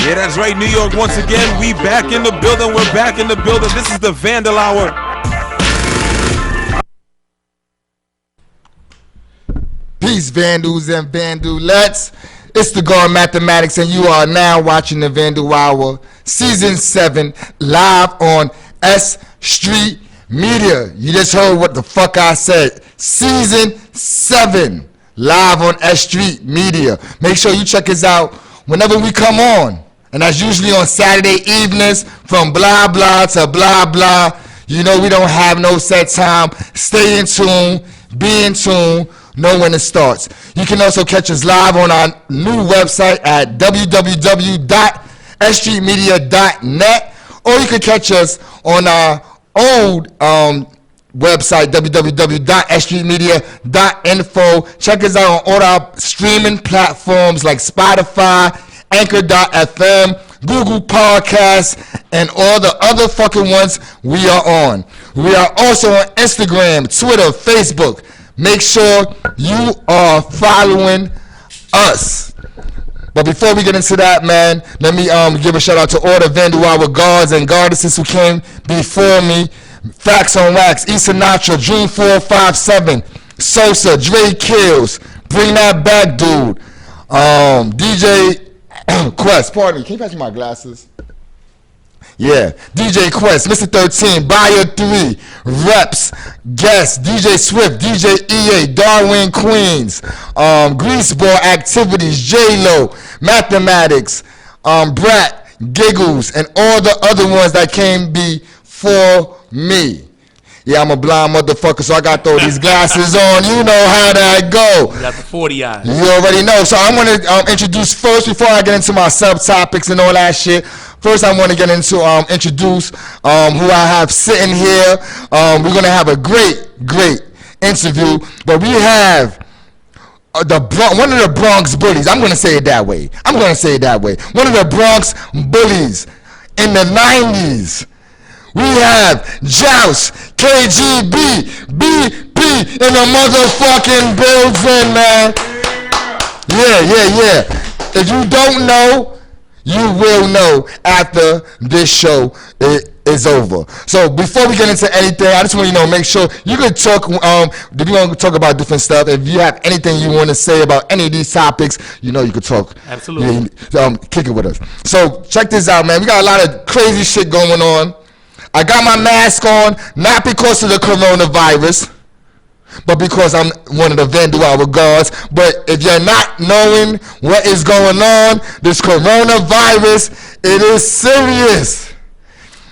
Yeah, that's right, New York. Once again, we back in the building. We're back in the building. This is the Vandal Hour. Peace, Vandals and Vandulettes. It's the God Mathematics, and you are now watching the Vandal Hour, Season 7, live on S.STREET Media. You just heard what the fuck I said. Season 7, live on S.STREET Media. Make sure you check us out whenever we come on. And that's usually on Saturday evenings from blah, blah to blah, blah. You know we don't have no set time. Stay in tune. Be in tune. Know when it starts. You can also catch us live on our new website at www.sstreetmedia.net, or you can catch us on our old website, www.sstreetmedia.info. Check us out on all our streaming platforms like Spotify, Anchor.fm, Google Podcasts, and all the other fucking ones we are on. We are also on Instagram, Twitter, Facebook. Make sure you are following us. But before we get into that, man, let me give a shout out to all the Vandal Hour guards and goddesses who came before me. Facts on Wax, E. Sinatra, June 457, Sosa, Dre Kills, Bring That Back Dude, DJ Quest, pardon me, can you pass me my glasses? Yeah, DJ Quest, Mr. 13, Buyer 3, Reps, Guest, DJ Swift, DJ EA, Darwin Queens, Greaseball Activities, J-Lo, Mathematics, Brat, Giggles, and all the other ones that came before me. Yeah, I'm a blind motherfucker, so I got to throw these glasses on. You know how that go. You got the 40 eyes. You already know. So I'm going to introduce first, before I get into my subtopics and all that shit. First, I want to get into introduce who I have sitting here. We're going to have a great interview. But we have one of the Bronx bullies. I'm going to say it that way. One of the Bronx bullies in the 90s. We have Joust, KGB, BP in the motherfucking building, man. Yeah. If you don't know, you will know after this show is over. So before we get into anything, I just want you to make sure you can talk. We're going to talk about different stuff. If you have anything you want to say about any of these topics, you know you can talk. Absolutely. Kick it with us. So check this out, man. We got a lot of crazy shit going on. I got my mask on, not because of the coronavirus, but because I'm one of the Vandal Hour guards. But if you're not knowing what is going on, this coronavirus, it is serious.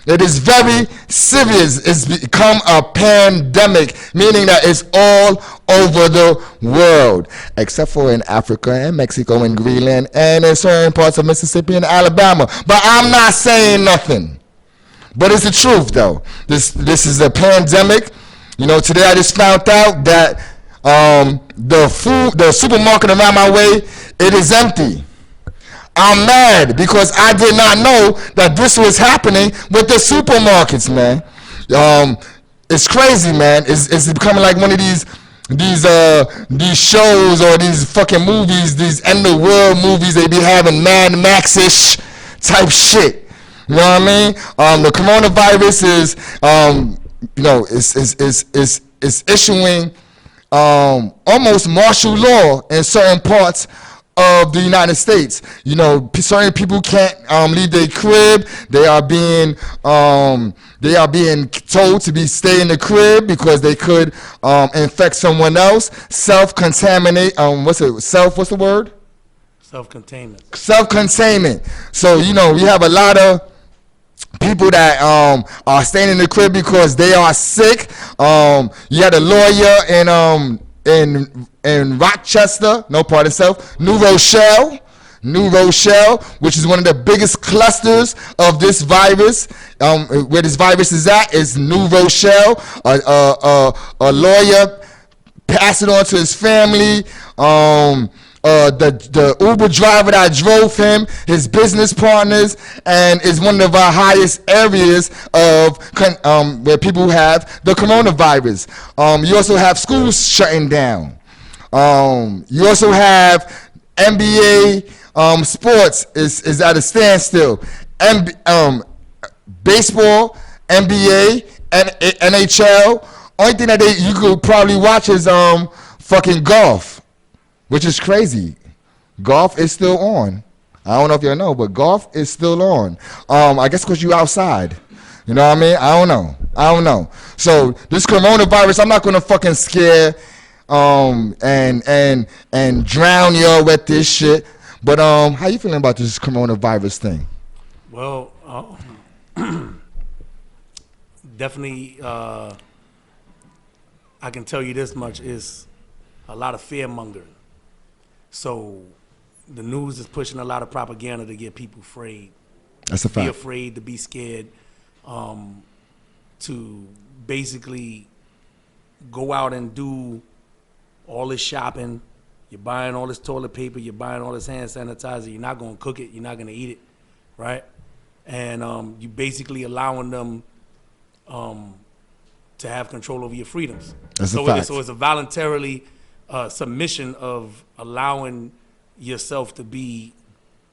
It is very serious. It's become a pandemic, meaning that it's all over the world, except for in Africa and Mexico and Greenland and in certain parts of Mississippi and Alabama. But I'm not saying nothing. But it's the truth, though. This is a pandemic. You know, today I just found out that the supermarket around my way, it is empty. I'm mad because I did not know that this was happening with the supermarkets, man. It's crazy, man. It's becoming like one of these shows or these fucking movies, these end of the world movies they be having, Mad Max-ish type shit. You know what I mean? The coronavirus is issuing almost martial law in certain parts of the United States. You know, certain people can't leave their crib. They are being told to stay in the crib because they could infect someone else. Self-contaminate. What's the word? Self-containment. So, you know, we have a lot of people that are staying in the crib because they are sick. You had a lawyer in Rochester, New Rochelle, which is one of the biggest clusters of this virus. Where this virus is at is New Rochelle. A lawyer passed it on to his family. The Uber driver that drove him, his business partners, and is one of our highest areas of where people have the coronavirus. You also have schools shutting down. You also have NBA sports is at a standstill. Baseball, NBA, and NHL. Only thing that you could probably watch is fucking golf, which is crazy. Golf is still on. I don't know if y'all know, but golf is still on. I guess because you outside. You know what I mean? I don't know. So this coronavirus, I'm not gonna fucking scare and drown y'all with this shit. But how you feeling about this coronavirus thing? Well, definitely, I can tell you this much: is a lot of fear mongering. So the news is pushing a lot of propaganda to get people afraid. That's a fact. Be afraid, to be scared, to basically go out and do all this shopping. You're buying all this toilet paper, you're buying all this hand sanitizer, you're not gonna cook it, you're not gonna eat it, right? And you basically allowing them to have control over your freedoms. That's a fact. So it's a voluntarily submission of allowing yourself to be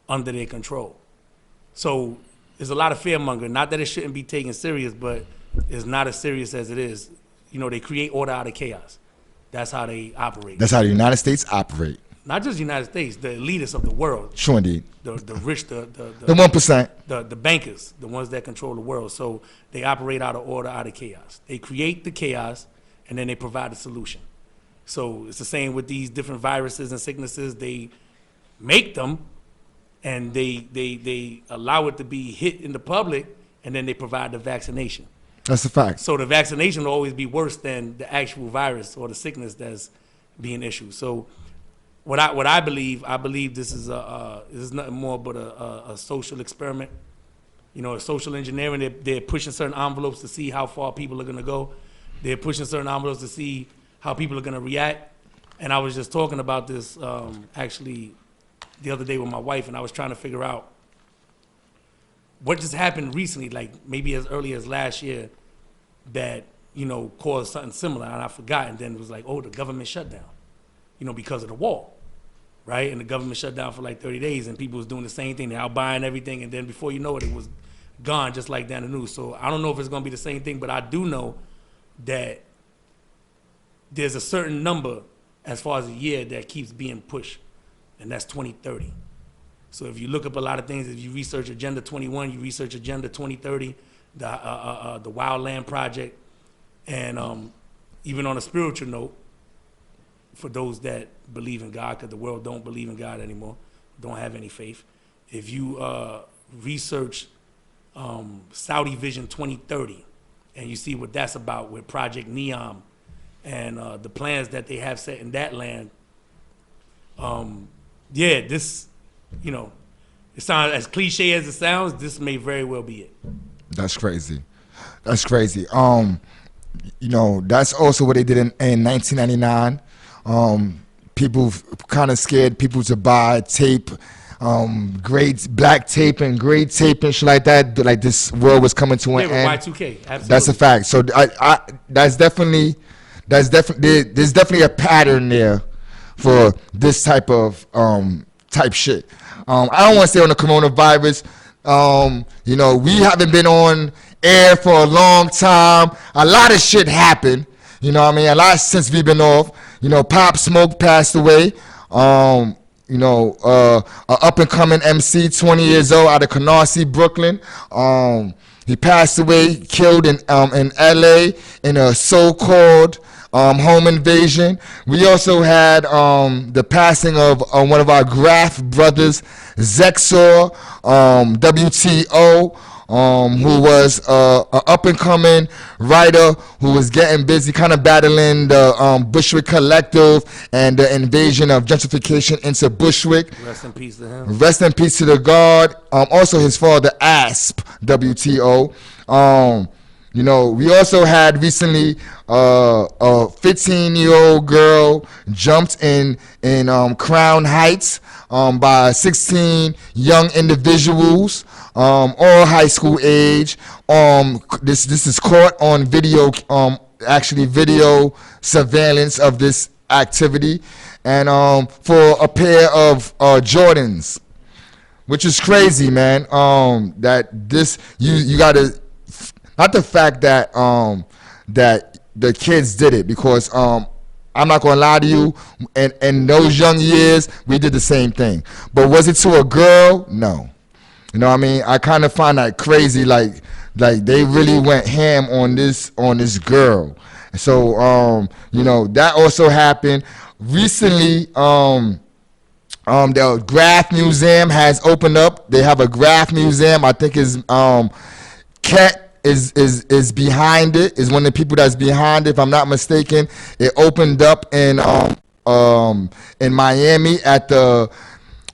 under their control. So there's a lot of fear mongering. Not that it shouldn't be taken serious, but it's not as serious as it is. You know, they create order out of chaos. That's how they operate. That's how the United States operate. Not just the United States, the elitists of the world. Sure, indeed. The rich, the 1%. The bankers, the ones that control the world. So they operate out of order, out of chaos. They create the chaos, and then they provide the solution. So it's the same with these different viruses and sicknesses. They make them, and they allow it to be hit in the public, and then they provide the vaccination. That's a fact. So the vaccination will always be worse than the actual virus or the sickness that's being issued. So what I believe this is nothing more but a social experiment. You know, a social engineering. They're pushing certain envelopes to see how far people are going to go. They're pushing certain envelopes to see how people are going to react. And I was just talking about this actually the other day with my wife, and I was trying to figure out what just happened recently, like maybe as early as last year, that, you know, caused something similar, and I forgot, and then it was like, oh, the government shut down, you know, because of the wall, right? And the government shut down for like 30 days, and people was doing the same thing. They're out buying everything, and then before you know it, it was gone, just like down the news. So I don't know if it's going to be the same thing, but I do know that there's a certain number as far as a year that keeps being pushed, and that's 2030. So if you look up a lot of things, if you research Agenda 21, you research Agenda 2030, the Wildland Project, and even on a spiritual note, for those that believe in God, because the world don't believe in God anymore, don't have any faith. If you research Saudi Vision 2030, and you see what that's about with Project Neom, and the plans that they have set in that land, yeah, this, you know, it sounds as cliche as it sounds, this may very well be it. That's crazy. That's crazy. You know, that's also what they did in 1999. People kind of scared people to buy tape, grade black tape and grade tape and shit like that. Like this world was coming to an end. Y2K, absolutely. That's a fact. So there's definitely a pattern there for this type of type shit. I don't want to say on the coronavirus. You know, we haven't been on air for a long time. A lot of shit happened. You know what I mean? A lot since we've been off. You know, Pop Smoke passed away. You know, a up and coming MC, 20 years old, out of Canarsie, Brooklyn. He passed away, killed in LA in a so-called home invasion. We also had the passing of one of our Graph brothers, Zexor, WTO, who was an up-and-coming writer who was getting busy kind of battling the Bushwick Collective and the invasion of gentrification into Bushwick. Rest in peace to him. Rest in peace to the God. Also his father, Asp, WTO. You know, we also had recently a 15-year-old girl jumped in Crown Heights by 16 young individuals, all high school age. This is caught on video, actually video surveillance of this activity, and for a pair of Jordans. which is crazy, man. That this you gotta, not the fact that that the kids did it, because I'm not gonna lie to you, in those young years we did the same thing. But was it to a girl? No. You know what I mean? I kind of find that crazy, like they really went ham on this girl. So you know, that also happened recently. The Graph Museum has opened up. They have a Graph Museum. I think is Cat is behind it. Is one of the people that's behind it, if I'm not mistaken. It opened up in Miami at the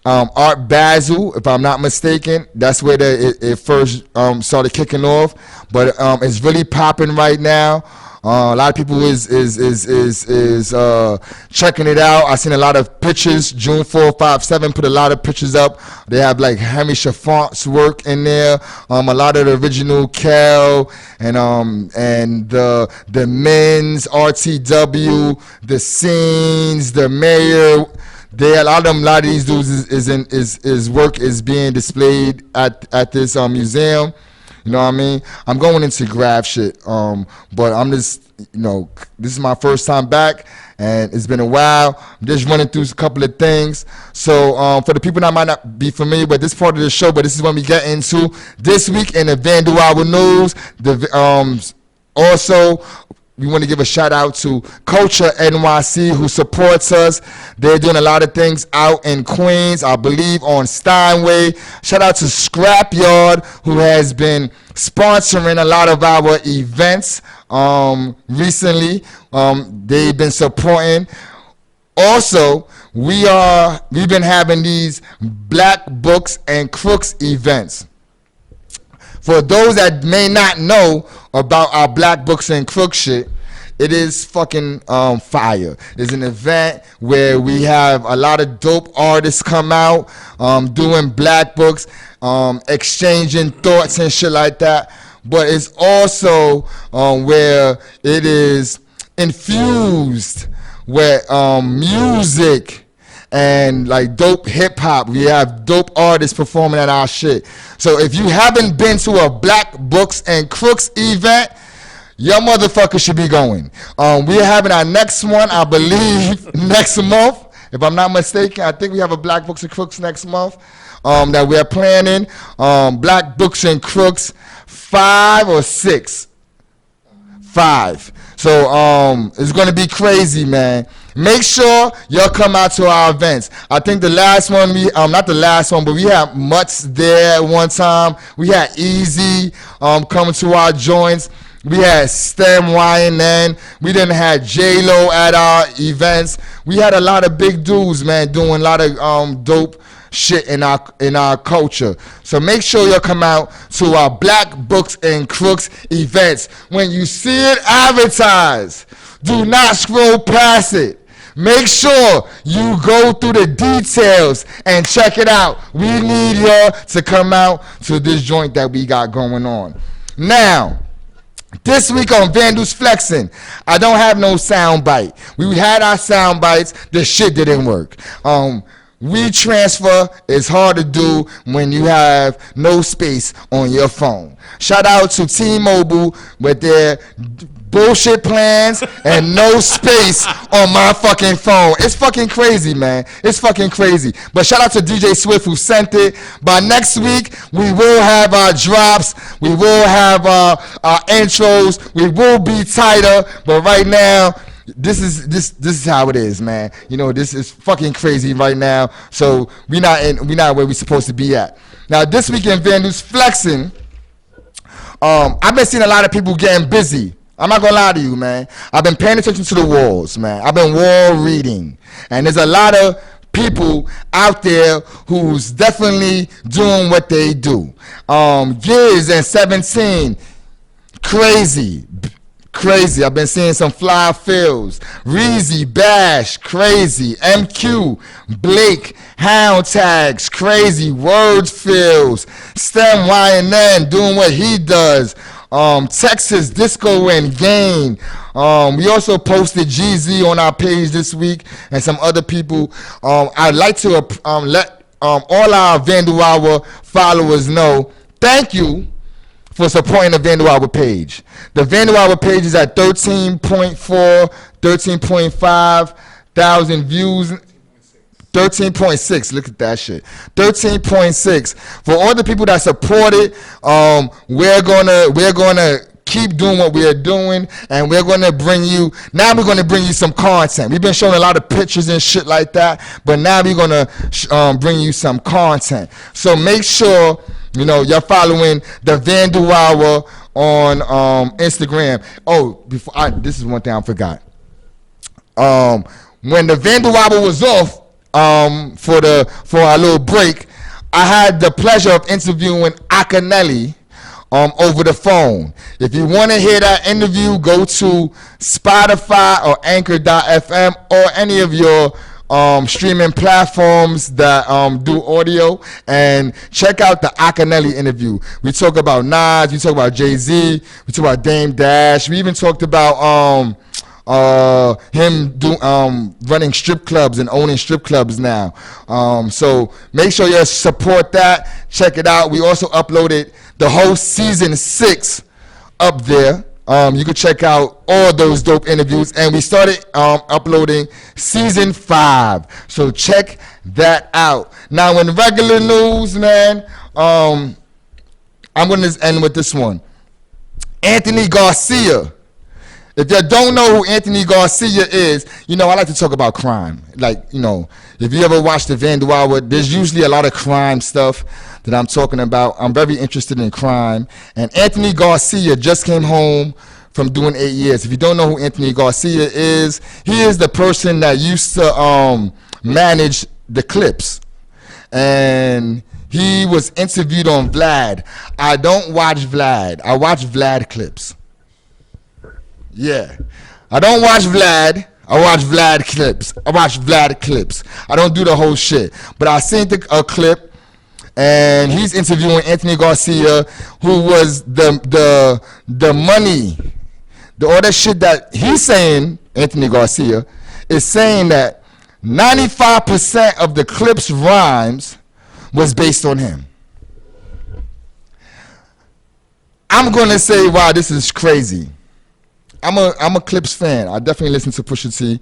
Art Basel, if I'm not mistaken. That's where it first started kicking off. But it's really popping right now. A lot of people is checking it out. I seen a lot of pictures. June 4, 5, 7 put a lot of pictures up. They have like Henry Chaffont's work in there. A lot of the original Cal and the men's RTW, the scenes, the mayor. A lot of these dudes is work is being displayed at this museum. You know what I mean? I'm going into graph shit, but I'm just, you know, this is my first time back, and it's been a while. I'm just running through a couple of things. So for the people that might not be familiar with this part of the show, but this is when we get into this week in the Vandal Hour News. Also, we want to give a shout out to Culture NYC, who supports us. They're doing a lot of things out in Queens, I believe on Steinway. Shout out to Scrapyard, who has been sponsoring a lot of our events recently. They've been supporting. Also, we've been having these Black Books and Crooks events. For those that may not know about our Black Books and Crooks shit, it is fucking fire. It's an event where we have a lot of dope artists come out, doing Black Books, exchanging thoughts and shit like that. But it's also where it is infused with music and like dope hip hop. We have dope artists performing at our shit. So if you haven't been to a Black Books and Crooks event, your motherfucker should be going. We're having our next one, I believe, next month. If I'm not mistaken, I think we have a Black Books and Crooks next month that we're planning. Black Books and Crooks 5 or 6. 5. So it's gonna be crazy, man. Make sure y'all come out to our events. I think the last one, not the last one, but we had Mutts there one time. We had Easy coming to our joints. We had STEM YNN. We didn't have J-Lo at our events. We had a lot of big dudes, man, doing a lot of dope shit in our culture. So make sure y'all come out to our Black Books and Crooks events. When you see it advertised, do not scroll past it. Make sure you go through the details and check it out. We need y'all to come out to this joint that we got going on. Now, this week on Vandal's Flexing, I don't have no sound bite. We had our sound bites. The shit didn't work. WeTransfer is hard to do when you have no space on your phone. Shout out to T-Mobile with their bullshit plans and no space on my fucking phone. It's fucking crazy, man. It's fucking crazy. But shout out to DJ Swift who sent it. By next week, we will have our drops. We will have our intros. We will be tighter. But right now, this is how it is, man. You know, this is fucking crazy right now. So we not where we supposed to be at. Now this weekend, Vandal's Flexing. I've been seeing a lot of people getting busy. I'm not gonna lie to you, man. I've been paying attention to the walls, man. I've been wall reading, and there's a lot of people out there who's definitely doing what they do. Giz and 17, crazy. I've been seeing some fly fills. Reezy, Bash, crazy. MQ, Blake, Hound Tags, crazy. Words fills. STEM YNN doing what he does. Texas Disco and Gain. We also posted GZ on our page this week and some other people. I'd like to let all our Vandal Hour followers know, thank you for supporting the Vandal Hour page. The Vandal Hour page is at 13.4, 13.5 thousand views. 13.6, look at that shit. 13.6. For all the people that support it, we're gonna keep doing what we are doing, and we're gonna bring you some content. We've been showing a lot of pictures and shit like that, but now we're gonna bring you some content. So make sure you're following the Vandal Hour on Instagram. Oh, this is one thing I forgot. When the Vandal Hour was off, for our little break, I had the pleasure of interviewing Akinelli over the phone. If you want to hear that interview, go to Spotify or Anchor.fm or any of your streaming platforms that do audio, and check out the Akinelli interview. We talk about Nas, we talk about Jay-Z, we talk about Dame Dash. We even talked about him running strip clubs and owning strip clubs now. So make sure you support that. Check it out. We also uploaded the whole season 6 up there. You can check out all those dope interviews, and we started uploading season 5. So check that out. Now, in regular news, man, I'm going to end with this one. Anthony Garcia. If you don't know who Anthony Garcia is, I like to talk about crime. Like, if you ever watch the Vandal Hour, there's usually a lot of crime stuff that I'm talking about. I'm very interested in crime. And Anthony Garcia just came home from doing 8 years. If you don't know who Anthony Garcia is, he is the person that used to manage the Clips. And he was interviewed on Vlad. I don't watch Vlad. I watch Vlad clips. Yeah. I don't watch Vlad. I watch Vlad clips. I don't do the whole shit. But I seen a clip, and he's interviewing Anthony Garcia, who was the money, all that shit that he's saying. Anthony Garcia is saying that 95% of the Clips rhymes was based on him. I'm gonna say, wow, this is crazy. I'm a Clips fan. I definitely listen to Pusha T,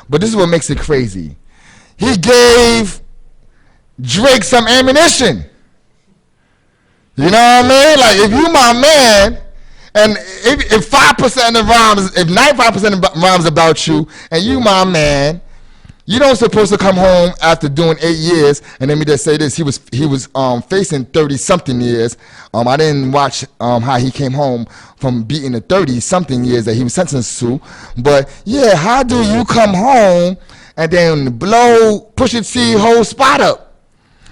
but this is what makes it crazy. He gave Drake some ammunition. You know what I mean? Like, if you my man, and if 5% of the rhymes, if 95% of the rhymes about you, and you my man, you don't supposed to come home after doing 8 years. And let me just say this: he was facing 30-something years. I didn't watch how he came home from beating the 30-something years that he was sentenced to. But yeah, how do you come home and then blow Pusha T whole spot up?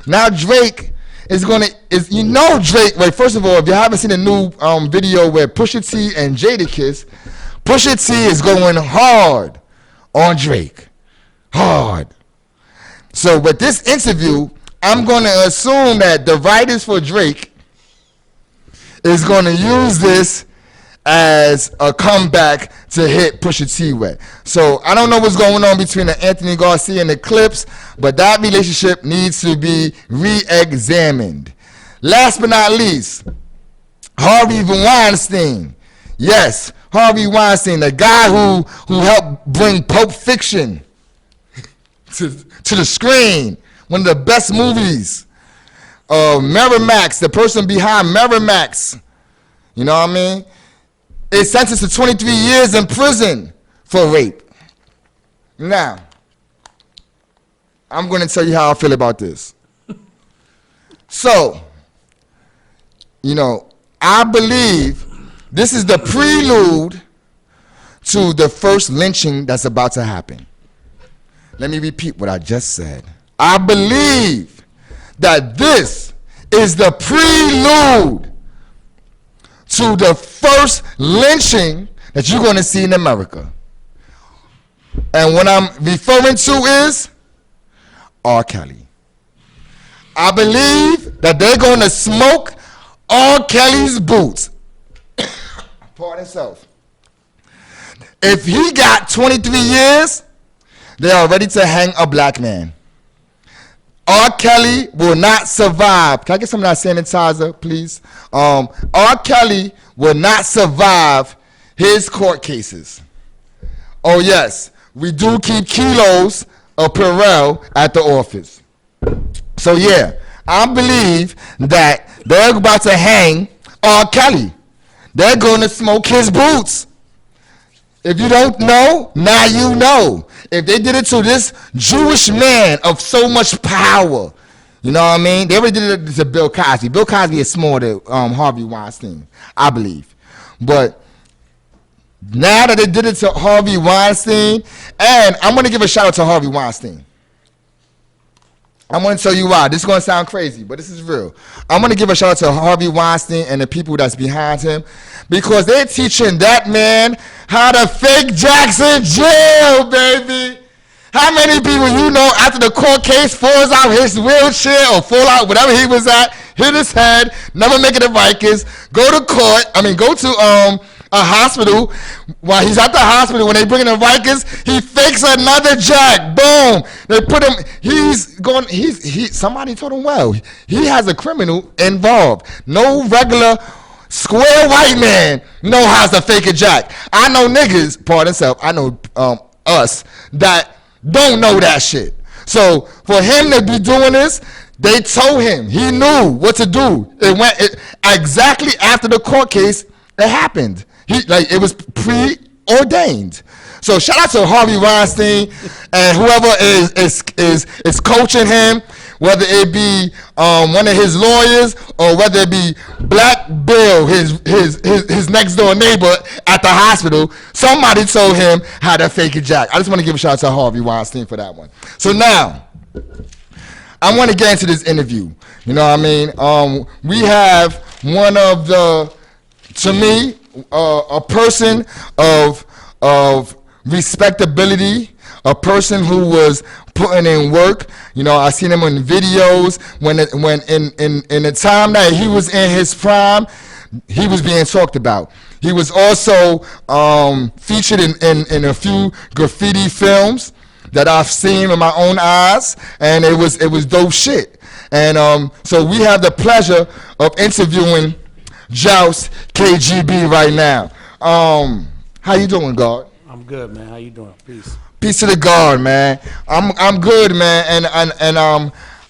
Now Drake is Drake. Wait, first of all, if you haven't seen a new video where Pusha T and Jadakiss, Pusha T is going hard on Drake. Hard. So with this interview, I'm going to assume that the writers for Drake is going to use this as a comeback to hit Pusha T with. So I don't know what's going on between the Anthony Garcia and the Clips, but that relationship needs to be re-examined. Last but not least, Harvey Weinstein. Yes, Harvey Weinstein, the guy who helped bring Pulp Fiction to the screen, one of the best movies. Miramax, the person behind Miramax, you know what I mean, is sentenced to 23 years in prison for rape. Now, I'm going to tell you how I feel about this. So, I believe this is the prelude to the first lynching that's about to happen. Let me repeat what I just said. I believe that this is the prelude to the first lynching that you're going to see in America. And what I'm referring to is R. Kelly. I believe that they're going to smoke R. Kelly's boots. Pardon himself. If he got 23 years, they are ready to hang a black man. R. Kelly will not survive. Can I get some of that sanitizer, please? R. Kelly will not survive his court cases. Oh, yes, we do keep kilos of Purell at the office. So, yeah, I believe that they're about to hang R. Kelly. They're going to smoke his boots. If you don't know, now you know. If they did it to this Jewish man of so much power, you know what I mean? They already did it to Bill Cosby. Bill Cosby is smaller than Harvey Weinstein, I believe. But now that they did it to Harvey Weinstein, and I'm going to give a shout out to Harvey Weinstein. I'm going to tell you why. This is going to sound crazy, but this is real. I'm going to give a shout out to Harvey Weinstein and the people that's behind him because they're teaching that man how to fake Jackson jail, baby. How many people you know after the court case falls out his wheelchair or fall out whatever he was at, hit his head, never make it to Vikings, go to a hospital. While he's at the hospital, when they bring in the Vikings, he fakes another jack. Boom. They put him. Somebody told him, well, he has a criminal involved. No regular square white man know how to fake a jack. I know niggas, pardon self. I know us that don't know that shit. So for him to be doing this, they told him he knew what to do. It went exactly after the court case. It happened. It was preordained. So shout out to Harvey Weinstein and whoever is coaching him, whether it be one of his lawyers or whether it be Black Bill, his next door neighbor at the hospital. Somebody told him how to fake a jack. I just want to give a shout out to Harvey Weinstein for that one. So now I want to get into this interview. You know what I mean? We have one of the, to me, a person of respectability, a person who was putting in work. You know, I seen him in videos when in the time that he was in his prime, he was being talked about. He was also featured in a few graffiti films that I've seen with my own eyes, and it was dope shit. And so we have the pleasure of interviewing Joust KGB right now. How you doing, God? I'm good, man. How you doing? Peace. Peace to the God, man. I'm good, man, and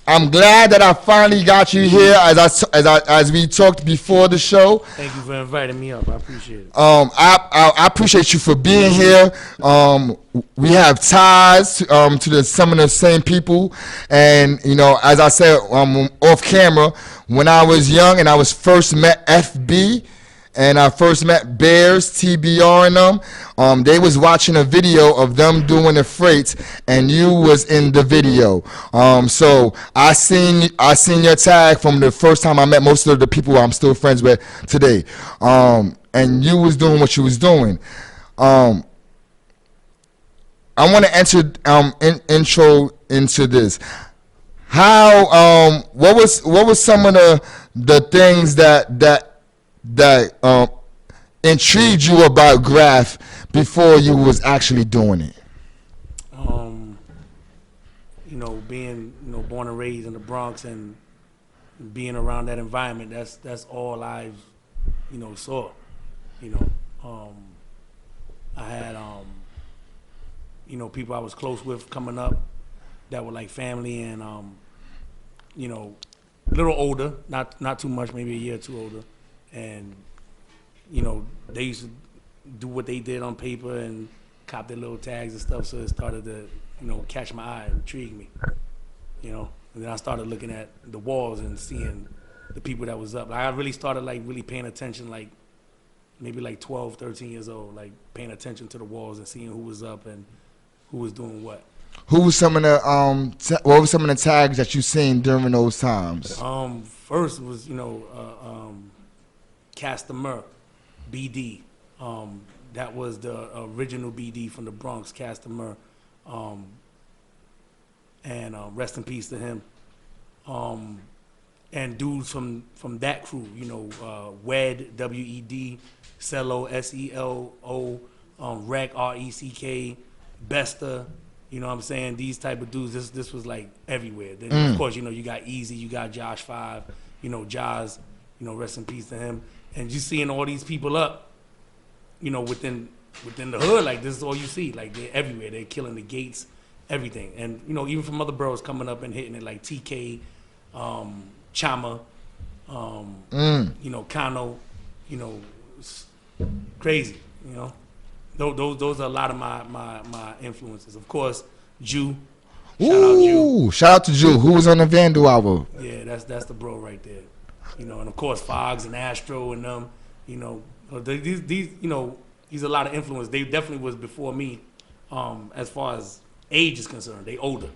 I'm glad that I finally got you here as we talked before the show. Thank you for inviting me up. I appreciate it. I appreciate you for being here. We have ties to some of the same people, and you know, as I said off camera, when I was young and I was first met FB. And I first met Bears, TBR, and them. They was watching a video of them doing the freights, and you was in the video. So I seen your tag from the first time I met most of the people I'm still friends with today. And you was doing what you was doing. I want to enter intro into this. How what was some of the things that intrigued you about graph before you was actually doing it? You know, being born and raised in the Bronx and being around that environment, that's all I've saw. I had people I was close with coming up that were like family and a little older, not too much, maybe a year or two older. And, they used to do what they did on paper and cop their little tags and stuff. So it started to, catch my eye and intrigue me, And then I started looking at the walls and seeing the people that was up. I really started, really paying attention, maybe 12, 13 years old, paying attention to the walls and seeing who was up and who was doing what. Who was some of the, what were some of the tags that you seen during those times? First was, Customer, BD. That was the original BD from the Bronx, Customer. And rest in peace to him. And dudes from that crew, Wed, W-E-D, Cello, S-E-L-O, Rec, R-E-C-K, Besta, You know what I'm saying? These type of dudes, this was like everywhere. Then of course, you know, you got Easy, you got Josh 5, you know, Joust, you know, rest in peace to him. And you seeing all these people up, you know, within the hood, like this is all you see. Like they're everywhere. They're killing the gates, everything. And, you know, even from other boroughs coming up and hitting it like TK, Chama, you know, Kano, you know, it's crazy, you know. Those are a lot of my influences. Of course, Jew. Shout out to Jew. Who was on the Vandal album? Yeah, that's the bro right there. You know, and of course Fogs and Astro and them. You know, these you know, he's a lot of influence. They definitely was before me, as far as age is concerned. They older.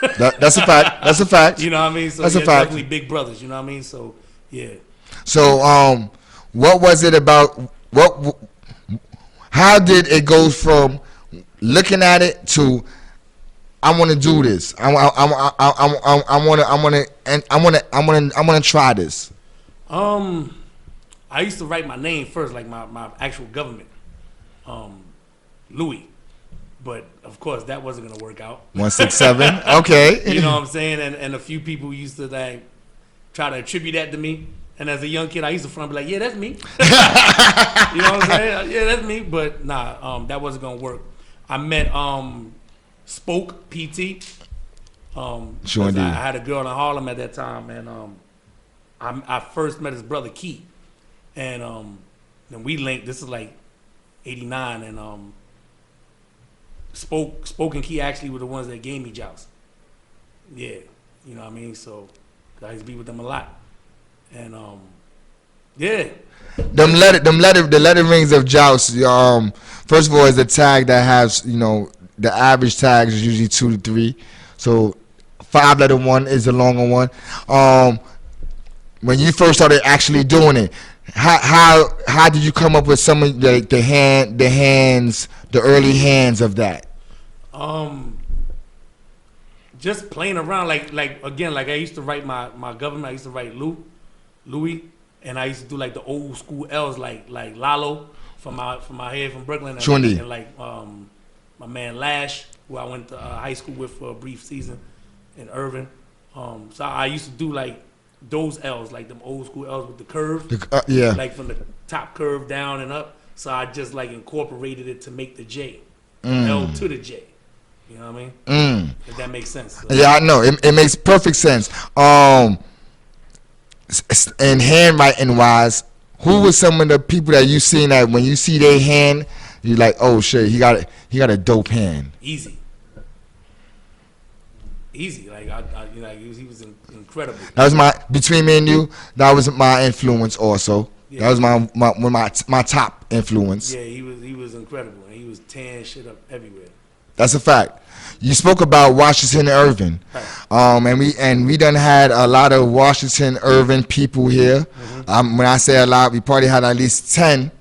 That's a fact. That's a fact. You know what I mean? So that's a fact. Definitely big brothers. You know what I mean? So yeah. So what was it about? How did it go from looking at it to I want to do this? I want to try this. I used to write my name first, like my actual government, Louis. But of course, that wasn't gonna work out. 167. Okay. You know what I'm saying? And a few people used to like try to attribute that to me. And as a young kid, I used to front and be like, "Yeah, that's me." You know what I'm saying? Yeah, that's me. But nah, that wasn't gonna work. I met Spoke PT. Sure indeed. I had a girl in Harlem at that time, and I first met his brother Key, and then we linked. This is like '89, and Spoke and Key actually were the ones that gave me Joust. Yeah, you know what I mean. So I used to be with them a lot, and yeah. The letter rings of Joust. First of all, is a tag that has, you know, the average tags is usually 2 to 3. So 5-letter one is the longer one. When you first started actually doing it, how did you come up with some of the early hands of that? Just playing around, like again, like I used to write my government. I used to write Louis, and I used to do like the old school L's, like Lalo from my head from Brooklyn, and like my man Lash, who I went to high school with for a brief season in Irving. So I used to do like those L's, like them old school L's with the curve, yeah, like from the top curve down and up. So I just like incorporated it to make the J, L to the J. You know what I mean? If that makes sense. So, yeah, I know. It makes perfect sense. And handwriting wise, who was some of the people that you seen that when you see their hand, you like, oh shit, he got a dope hand. Easy. Like you know, he was incredible. That was between me and you. That was my influence also. Yeah. That was my top influence. Yeah, he was incredible. And he was tearing shit up everywhere. That's a fact. You spoke about Washington Irving, right. And we done had a lot of Washington Irving people here. Mm-hmm. When I say a lot, we probably had at least 10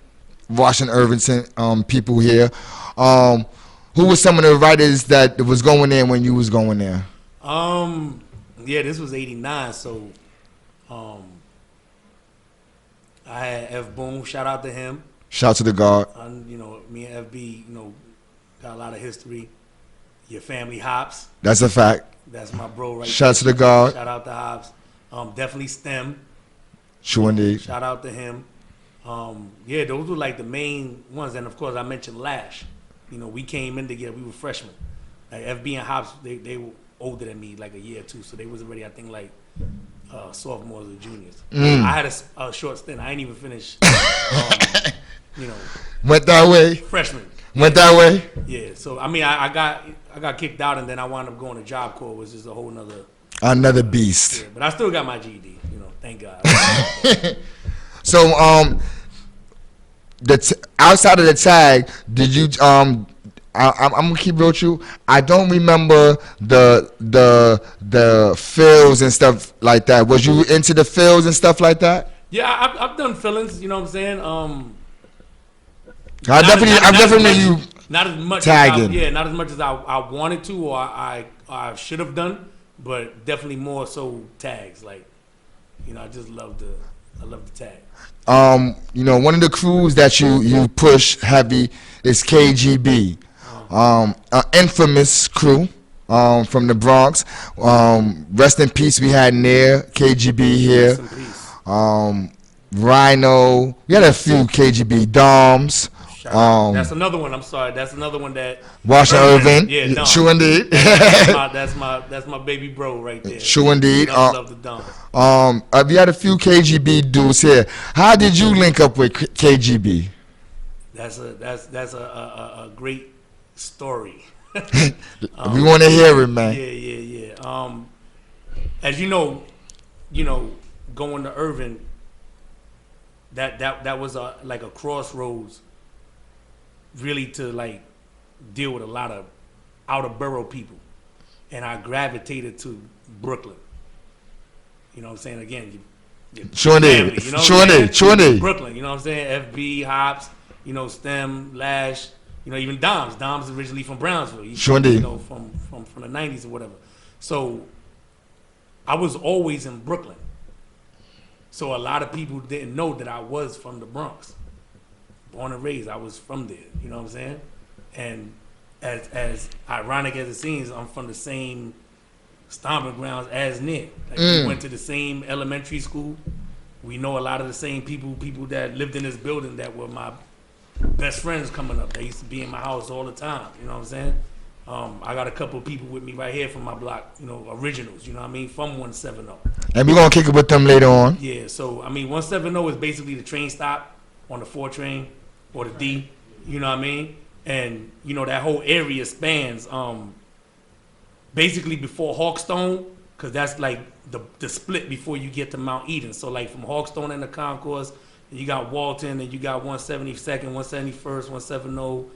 Washington Irving people here. Who were some of the writers that was going there when you was going there? Yeah, this was '89, so I had F Boom. Shout out to him. Shout out to the God. You know, me and FB, you know, got a lot of history. Your family Hops. That's a fact. That's my bro right Shout out to the God. Shout out to Hops. Definitely STEM. Sure indeed. Shout out to him. Yeah, those were like the main ones. And of course I mentioned Lash. You know, we came in together, we were freshmen. Like FB and Hops, they were older than me, like a year or two. So they was already, I think, like sophomores or juniors. I had a short stint. I ain't even finished you know. Went that way. Freshman. Went that way. Yeah. So I mean, I got kicked out, and then I wound up going to Job Corps, which is a whole another beast. Yeah, but I still got my GED. You know, thank God. So outside of the tag, did you I'm gonna keep real with you. I don't remember the fills and stuff like that. Was you into the fills and stuff like that? Yeah, I've done fillings. You know what I'm saying? I definitely you not as much tagging. Not as much as I wanted to or I should have done, but definitely more so tags. Like, you know, I love the tag. You know, one of the crews that you push heavy is KGB. An infamous crew from the Bronx. Rest in peace. We had Nair, KGB here. Rest in peace. Rhino. We had a few KGB Doms. Shout out. That's another one. I'm sorry. That's another one that Washington Irvin. Yeah, Dom. True indeed. That's my baby bro right there. True indeed. Love the Dom. We had a few KGB dudes here. How did you link up with KGB? That's a great story. We want to hear it, man. Yeah. As you know, going to Irvin, that was like a crossroads, really, to like deal with a lot of outer borough people, and I gravitated to Brooklyn. You know what I'm saying? Again, Sure family, did. Sure did. Brooklyn. You know what I'm saying? FB, Hops, Stem, Lash. Even Dom's. Dom's originally from Brownsville. He's Sure did. From the 90s or whatever. So I was always in Brooklyn. So a lot of people didn't know that I was from the Bronx. Born and raised, I was from there. You know what I'm saying? And as ironic as it seems, I'm from the same stomping grounds as Nick. Like, we went to the same elementary school. We know a lot of the same people that lived in this building that were my best friends coming up. They used to be in my house all the time. You know what I'm saying? I got a couple of people with me right here from my block, originals, from 170. And we're going to kick it with them later on. Yeah, so, 170 is basically the train stop on the 4 train or the D, you know what I mean? And, that whole area spans basically before Hawkstone, because that's like the split before you get to Mount Eden. So, like, from Hawkstone and the Concourse, you got Walton, and you got 172nd, 171st, 170,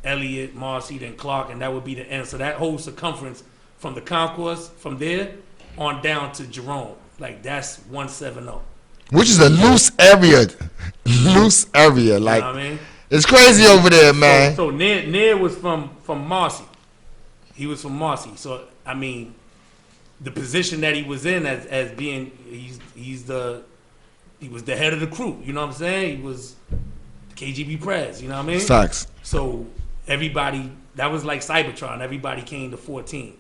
Elliott, Marcy, then Clark, and that would be the end. So that whole circumference from the Concourse, from there on down to Jerome, like, that's 170. Which is a loose area. Loose area. Like, you know what I mean? It's crazy over there, man. So Ned was from Marcy. He was from Marcy. So, the position that he was in as being, he was the head of the crew, you know what I'm saying? He was KGB Prez, you know what I mean? Facts. So everybody, that was like Cybertron. Everybody came to 14,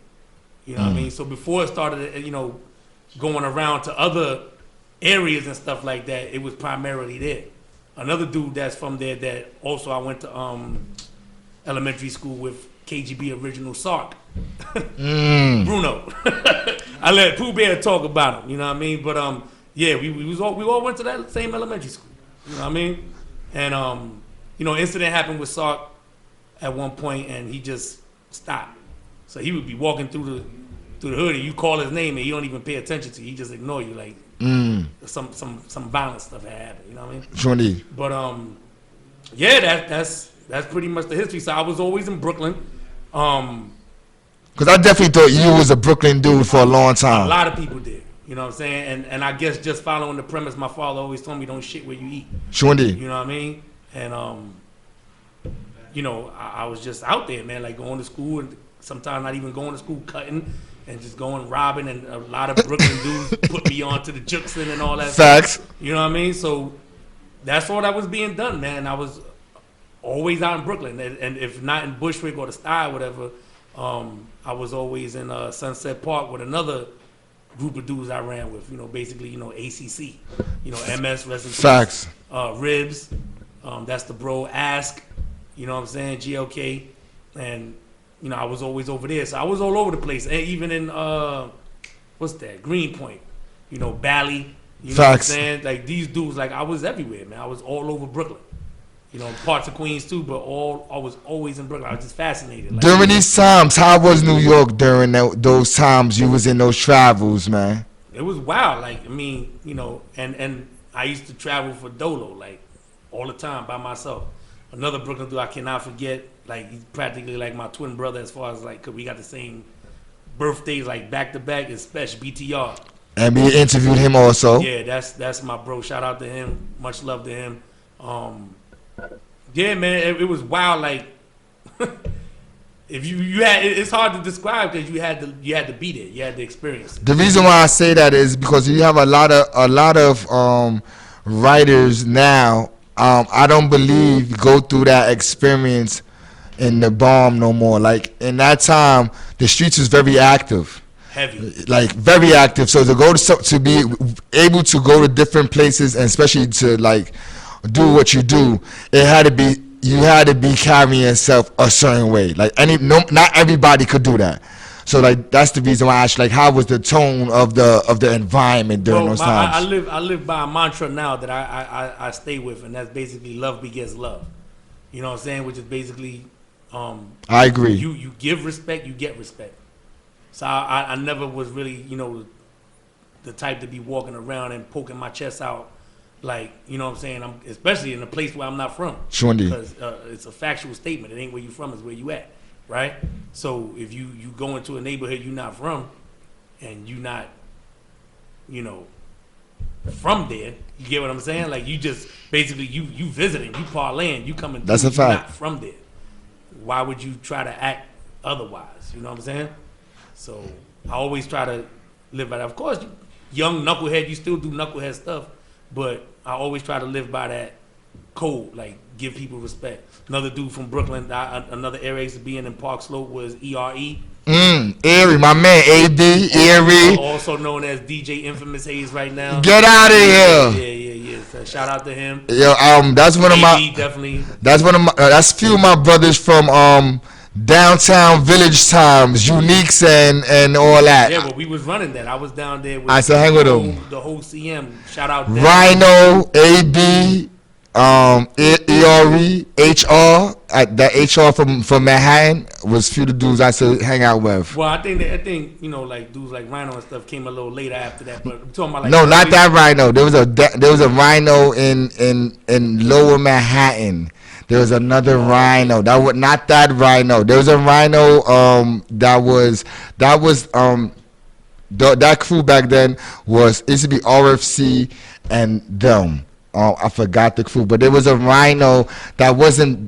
you know what I mean? So before it started, going around to other areas and stuff like that, it was primarily there. Another dude that's from there that also I went to elementary school with, KGB original Sark. Bruno. I let Pooh Bear talk about him, you know what I mean? But yeah, we all went to that same elementary school, you know what I mean? And incident happened with Sark at one point, and he just stopped. So he would be walking through the hood, and you call his name, and he don't even pay attention to you. He just ignore you, like some violent stuff had happened. You know what I mean? Sure did. But yeah, that's pretty much the history. So I was always in Brooklyn. Because I definitely thought you was a Brooklyn dude for a long time. A lot of people did. You know what I'm saying? And I guess just following the premise, my father always told me, don't shit where you eat. Sure did. You know what I mean? And, I was just out there, man, like going to school and sometimes not even going to school, cutting and just going robbing. And a lot of Brooklyn dudes put me on to the Juxon and all that Facts. stuff. You know what I mean? So that's all that was being done, man. I was always out in Brooklyn. And if not in Bushwick or the Style, whatever, I was always in Sunset Park with another group of dudes I ran with, basically, ACC, MS, rest in peace. Facts. Ribs, that's the bro, Ask, you know what I'm saying, GLK, and, I was always over there. So I was all over the place, and even in, Greenpoint, Bally, you know what I'm saying? Like, these dudes, like, I was everywhere, man. I was all over Brooklyn. Parts of Queens too, but I was always in Brooklyn. I was just fascinated. Like, during these times, how was New York during those times you was in those travels, man? It was wild. Like, and I used to travel for Dolo, like, all the time by myself. Another Brooklyn dude I cannot forget, like, he's practically like my twin brother as far as, like, because we got the same birthdays, like, back-to-back, is Special BTR. And we interviewed him also. Yeah, that's my bro. Shout out to him. Much love to him. Yeah, man, it was wild. Like, if you had, it's hard to describe because you had to be there. You had to experience it. The reason why I say that is because you have a lot of writers now. I don't believe go through that experience in the bomb no more. Like in that time, the streets was very active. Heavy. Like very active. So to go to be able to go to different places and especially to like do what you do, it had to be you had to be carrying yourself a certain way. Like not everybody could do that. So like that's the reason why I asked like how was the tone of the environment during those times? I live by a mantra now that I stay with, and that's basically love begets love. You know what I'm saying? Which is basically I agree. You give respect, you get respect. So I never was really, the type to be walking around and poking my chest out, like, you know what I'm saying? I'm especially in a place where I'm not from. Sure indeed. Because it's a factual statement. It ain't where you from, it's where you at, right? So if you go into a neighborhood you're not from, and you not, from there, you get what I'm saying? Like you just basically you visiting, you parlaying, you coming. That's through, a fact. You're not from there. Why would you try to act otherwise? You know what I'm saying? So I always try to live by that. Of course, young knucklehead, you still do knucklehead stuff, but I always try to live by that code, like give people respect. Another dude from Brooklyn, another area I used to be in Park Slope was ERE. Erie, my man, AB, Erie. Also known as DJ Infamous Hayes right now. Get out of here. Yeah. So shout out to him. Yo, that's one of my. Definitely. That's one of my. That's few of my brothers from downtown village times, Uniques and all that. Yeah, well, we was running that. I was down there with I said hang with them. The whole CM. Shout out them. Rhino, AB, ERE, HR. That HR from Manhattan was few of the dudes I used to hang out with. Well, I think like dudes like Rhino and stuff came a little later after that. But I'm talking about like no, not that Rhino. There was a Rhino in Lower Manhattan. There was another Rhino. That was not that Rhino. There was a Rhino that crew back then it used to be RFC and them. I forgot the crew, but there was a Rhino that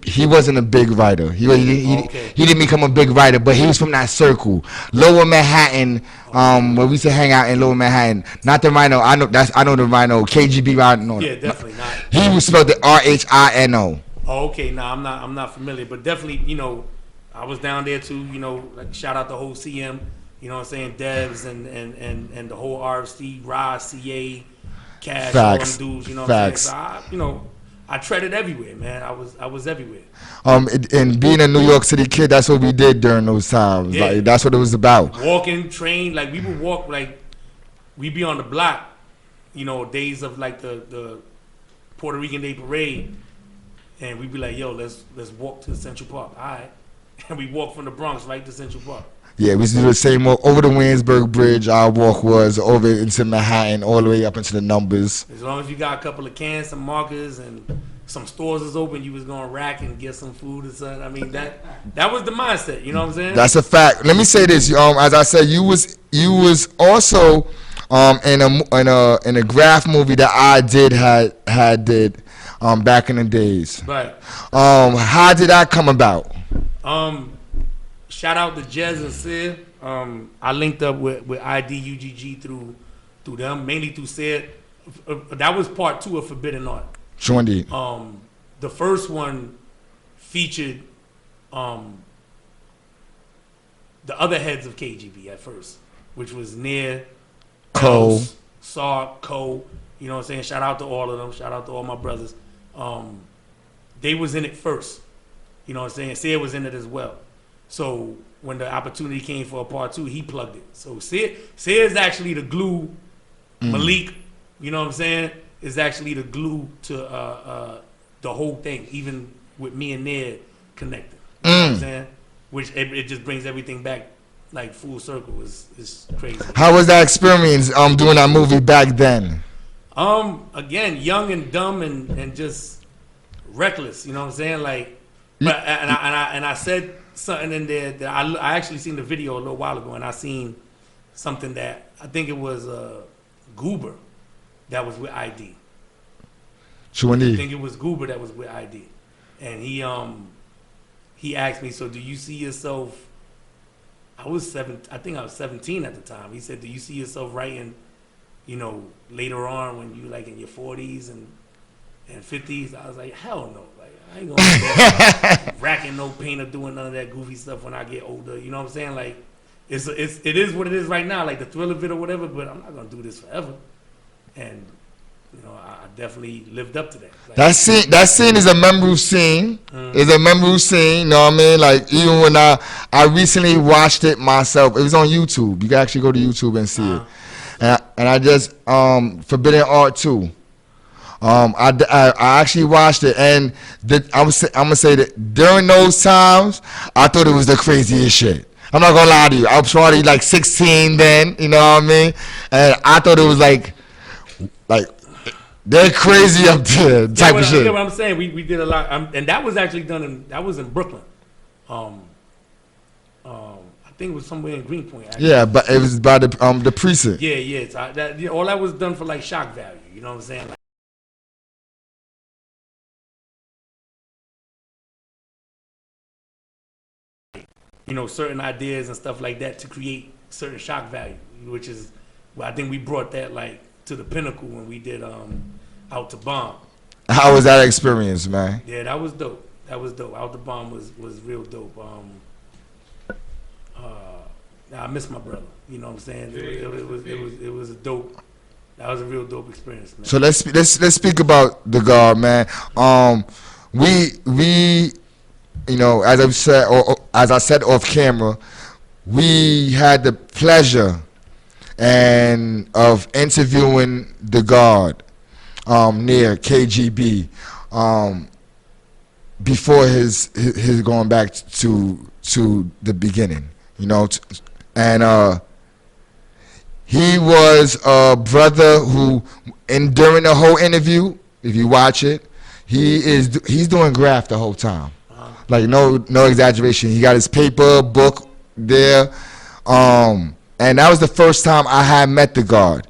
he wasn't a big writer. He didn't become a big writer, but he was from that circle, Lower Manhattan, where we used to hang out in Lower Manhattan. Not the Rhino. I know the Rhino, KGB Rhino. Yeah, definitely not. He was spelled the RHINO. Oh, okay. Nah, I'm not familiar, but definitely, I was down there too. Like shout out the whole CM. You know what I'm saying? Devs and the whole RFC, Ra, CA, Cash, Facts. all them dudes. You know Facts. what I'm saying? So I treaded everywhere, man. I was everywhere. And being a New York City kid, that's what we did during those times. Yeah. Like that's what it was about. Walking, train, like we would walk, like we'd be on the block. Days of like the Puerto Rican Day Parade. And we'd be like, yo, let's walk to Central Park. All right. And we walk from the Bronx right to Central Park. Yeah, we used to do the same over the Williamsburg Bridge. Our walk was over into Manhattan, all the way up into the numbers. As long as you got a couple of cans, some markers, and some stores is open, you was going to rack and get some food or something. I mean, that was the mindset. You know what I'm saying? That's a fact. Let me say this. As I said, you was also in a graph movie that I did back in the days. Right. How did that come about? Shout out to Jez and Sid. I linked up with ID UGG through them, mainly through Sid. That was part 2 of Forbidden Art. Sure indeed. The first one featured the other heads of KGB at first, which was Near, Cole, Sark, Cole. You know what I'm saying? Shout out to all of them. Shout out to all my brothers. They was in it first. You know what I'm saying? Sid was in it as well. So when the opportunity came for a part 2, he plugged it. So Sid is actually the glue. Malik, you know what I'm saying, is actually the glue to the whole thing, even with me and Ned connected. You know what I'm saying? Which it just brings everything back like full circle. It's crazy. How was that experience doing that movie back then? Again, young and dumb and just reckless. You know what I'm saying? Like, but and I said something in there that I actually seen the video a little while ago, and I seen something that I think it was Goober that was with ID. Sure I indeed. think it was Goober that was with ID, and he asked me, so do you see yourself? I think I was 17 at the time. He said, do you see yourself writing, later on when you like in your 40s and 50s? I was like, hell no. Like I ain't gonna be racking no paint or doing none of that goofy stuff when I get older. You know what I'm saying? Like, it is what it is right now, like the thrill of it or whatever. But I'm not gonna do this forever. And you know, I definitely lived up to that. Like, That scene is a memorable scene. It's a memorable scene. You know what I mean? Like even when I recently watched it myself, it was on YouTube. You can actually go to YouTube and see it. And I just Forbidden Art 2. I actually watched it, and I'm gonna say that during those times, I thought it was the craziest shit. I'm not gonna lie to you. I was probably like 16 then, you know what I mean? And I thought it was like they're crazy up there type of shit. Yeah, what I'm saying, we did a lot, and that was actually that was in Brooklyn. I think it was somewhere in Greenpoint. Actually. Yeah, but it was by the precinct. Yeah. So all that was done for like shock value. You know what I'm saying? Like, you know, certain ideas and stuff like that to create certain shock value, which is, well, I think we brought that like to the pinnacle when we did Out to Bomb. How was that experience, man? Yeah, that was dope. Out to Bomb was real dope. I miss my brother. You know what I'm saying? It was a dope. That was a real dope experience, man. So let's speak about the guard, man. We you know, as I said off camera, we had the pleasure of interviewing the guard near KGB before his going back to the beginning, you know, and he was a brother who, and during the whole interview, if you watch it, he's doing graph the whole time. Like no exaggeration. He got his paper book there, and that was the first time I had met the guard.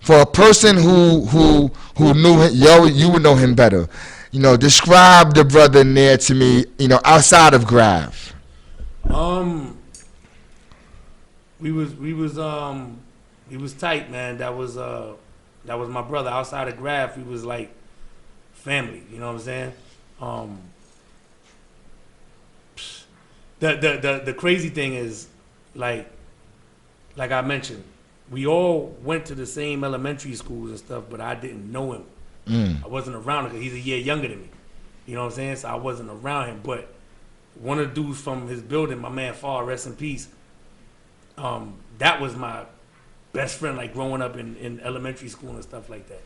For a person who knew him, you would know him better. You know, describe the brother near to me. You know, outside of graph. We was tight, man. That was my brother. Outside of graph, we was like family. You know what I'm saying? The crazy thing is, like I mentioned, we all went to the same elementary schools and stuff, but I didn't know him. I wasn't around him because he's a year younger than me. You know what I'm saying? So I wasn't around him. But one of the dudes from his building, my man Far, rest in peace, that was my best friend, like growing up in elementary school and stuff like that.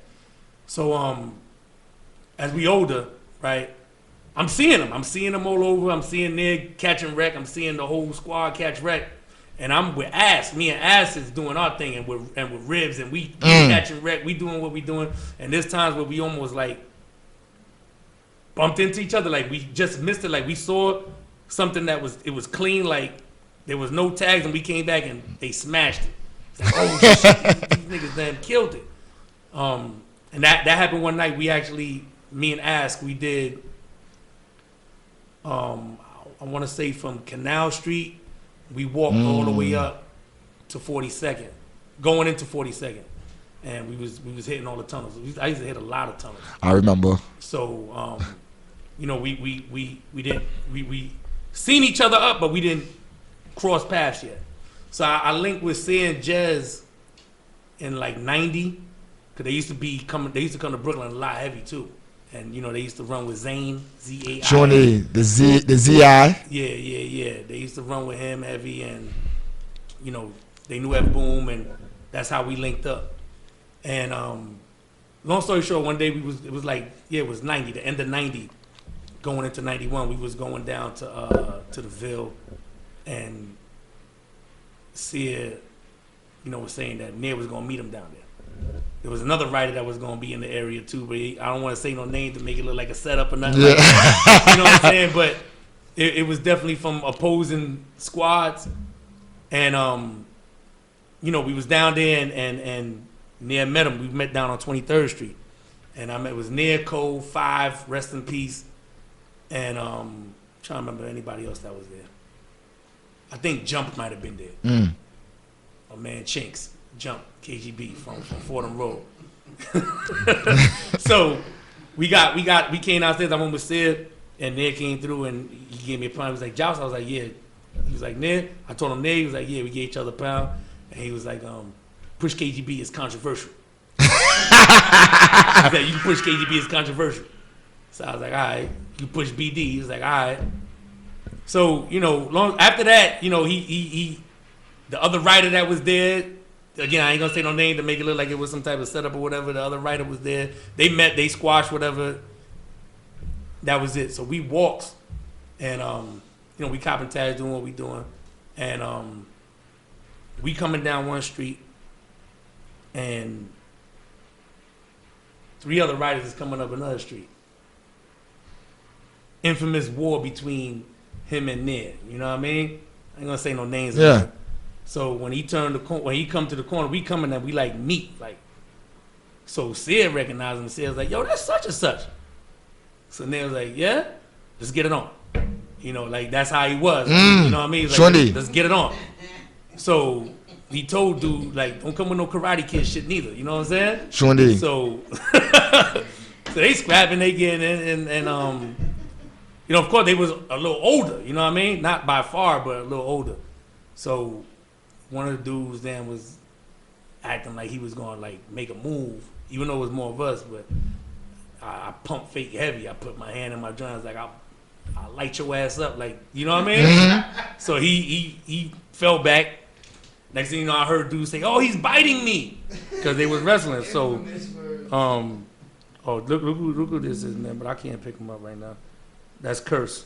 So as we older, right, I'm seeing him all over. I'm seeing Nig catching wreck. I'm seeing the whole squad catch wreck. And I'm with Ass. Me and Ass is doing our thing, and with Ribs, and we catching wreck. We doing what we doing. And there's times where we almost like bumped into each other. Like we just missed it. Like we saw something that was clean. Like there was no tags, and we came back and they smashed it. It's like, oh shit, these niggas then killed it. And that happened one night. We actually, me and Ask, we did. I want to say from Canal Street, we walked all the way up to 42nd, going into 42nd, and we was hitting all the tunnels. I used to hit a lot of tunnels. I remember. So, you know, we seen each other up, but we didn't cross paths yet. So I linked with Say and Jez in like '90, because they used to come to Brooklyn a lot heavy too. And you know they used to run with Zane, Z-A-I. Johnny, the Z-I. Yeah. They used to run with him heavy, and you know they knew F Boom, and that's how we linked up. And long story short, one day it was '90, the end of '90, going into '91. We was going down to the Ville, and Sia, you know, was saying that Nia was gonna meet him down there. There was another writer that was going to be in the area too, but I don't want to say no name to make it look like a setup or nothing like that. You know what I'm saying? But it was definitely from opposing squads. And, you know, we was down there and Nia met him. We met down on 23rd Street. And I met, it was Nia, Cole, 5, rest in peace. And trying to remember anybody else that was there. I think Jump might have been there. My man Chinks. Jump, KGB from Fordham Road. So we came downstairs. I went with Sid, and Ned came through, and he gave me a pound. He was like, Joust. I was like, yeah. He was like, Ned. I told him Ned. He was like, yeah, we gave each other a pound. And he was like, push KGB is controversial. He said, you push KGB is controversial. So I was like, all right. You push BD. He was like, all right. So, after that, he the other writer that was there, again, I ain't gonna say no name to make it look like it was some type of setup or whatever. The other writer was there. They met, they squashed whatever. That was it. So we walked, and we copping tags, doing what we doing, and we coming down one street, and 3 other writers is coming up another street. Infamous war between him and Ned. You know what I mean? I ain't gonna say no names. Yeah. So when he turned when he come to the corner, we coming and we like meet like. So Sid recognized him. Sid was like, "Yo, that's such and such." So Ned was like, "Yeah, let's get it on." Like that's how he was. You know what I mean? He's like, let's get it on. So he told dude like, "Don't come with no Karate Kid shit neither." You know what I'm saying? Sure indeed. So, so they scrapping, they getting and of course they was a little older. You know what I mean? Not by far, but a little older. So one of the dudes then was acting like he was gonna like make a move, even though it was more of us. But I pumped fake heavy. I put my hand in my joint. I was like, I'll light your ass up, like, you know what I mean? Mm-hmm. So he fell back. Next thing you know, I heard dudes say, "Oh, he's biting me," because they was wrestling. So, look who this is, man. But I can't pick him up right now. That's Curse.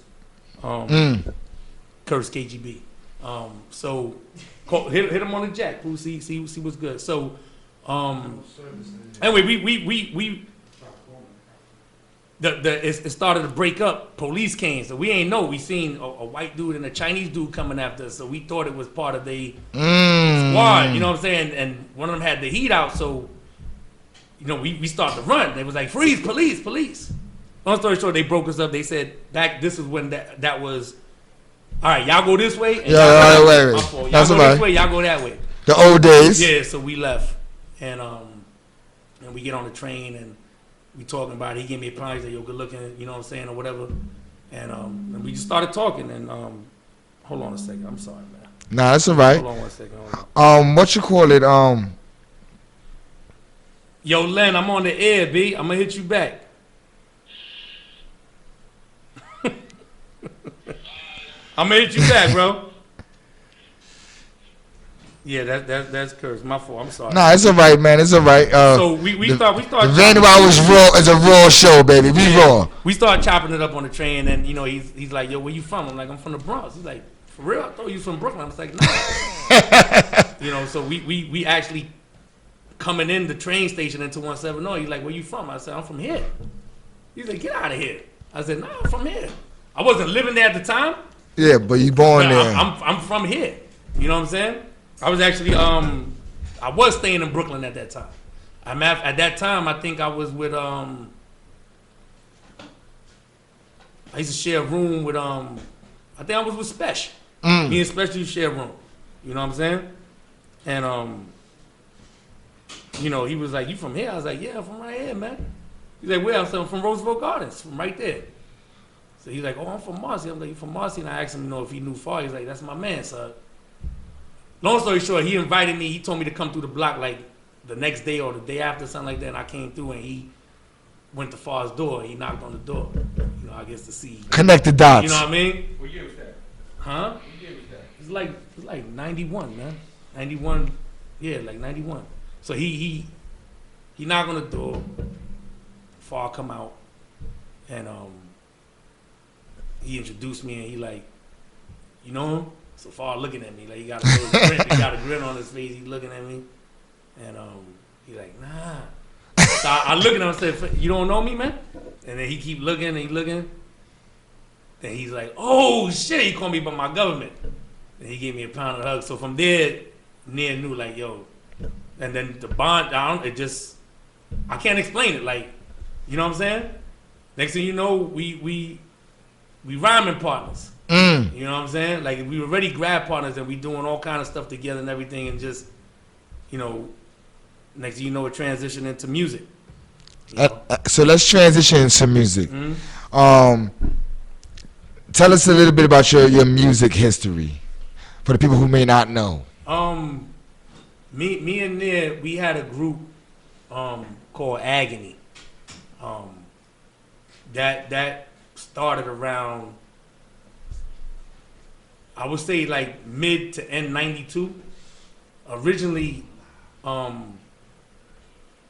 Curse KGB. So hit him on the jack. Who see what's good. So, anyway, we it started to break up. Police came, so we ain't know. We seen a white dude and a Chinese dude coming after us, so we thought it was part of the squad. You know what I'm saying? And one of them had the heat out, so we started to run. They was like, "Freeze, police!" Long story short, they broke us up. They said this is when that was. All right, y'all go this way. And wait. Y'all go this way. Y'all go that way. The old days. Yeah, so we left, and we get on the train and we talking about it. He gave me a plan. He's like, "Yo, good looking," you know what I'm saying, or whatever. And we just started talking. And hold on a second. I'm sorry, man. Nah, that's all right. Hold on one second. What you call it? Yo, Len, I'm on the air, B. I'm gonna hit you back. I'm gonna hit you back, bro. Yeah, that's Curse. My fault. I'm sorry. Nah, it's all right, man. It's all right. So we start. The Vandal was raw. It's a raw show, baby. We raw. We start chopping it up on the train, and he's like, "Yo, where you from?" I'm like, "I'm from the Bronx." He's like, "For real? I thought you was from Brooklyn." I was like, "Nah." So we actually coming in the train station into 170. He's like, "Where you from?" I said, "I'm from here." He's like, "Get out of here." I said, "Nah, I'm from here." I wasn't living there at the time. Yeah, but you born there. I'm from here. You know what I'm saying? I was actually I was staying in Brooklyn at that time. At that time, I think I was with I used to share a room with I think I was with Special. Me and Special used to share a room. You know what I'm saying? And he was like, "You from here?" I was like, "Yeah, I'm from right here, man." He's like, "Where?" I said, "I'm from Roosevelt Gardens, from right there." So he's like, "Oh, I'm from Marcy." I'm like, "You from Marcy?" And I asked him, if he knew Far. He's like, "That's my man, son." Long story short, he invited me. He told me to come through the block like the next day or the day after, something like that. And I came through, and he went to Far's door. He knocked on the door. I guess to see. Connect the dots. You know what I mean? What year was that? Huh? What year was that? It's like 91, man. 91. Yeah, like 91. So he knocked on the door. Far come out, and he introduced me, and he like, "You know him?" So Far looking at me like he got a little grin, he got a grin on his face. He looking at me, and he like, "Nah." So I look at him and said, "You don't know me, man?" And then he keep looking and he looking. Then he's like, "Oh shit!" He called me by my government. And he gave me a pound of hug. So from there, Nia knew like, yo. And then the bond down, it just, I can't explain it. Like, you know what I'm saying? Next thing you know, we rhyming partners. You know what I'm saying? Like we already grab partners and we doing all kind of stuff together and everything, and just, next thing you know, it transitioned into music. So let's transition to music. Mm-hmm. Tell us a little bit about your music history for the people who may not know. Me and Ned, we had a group called Agony. That started around, I would say, like mid to end '92. Originally,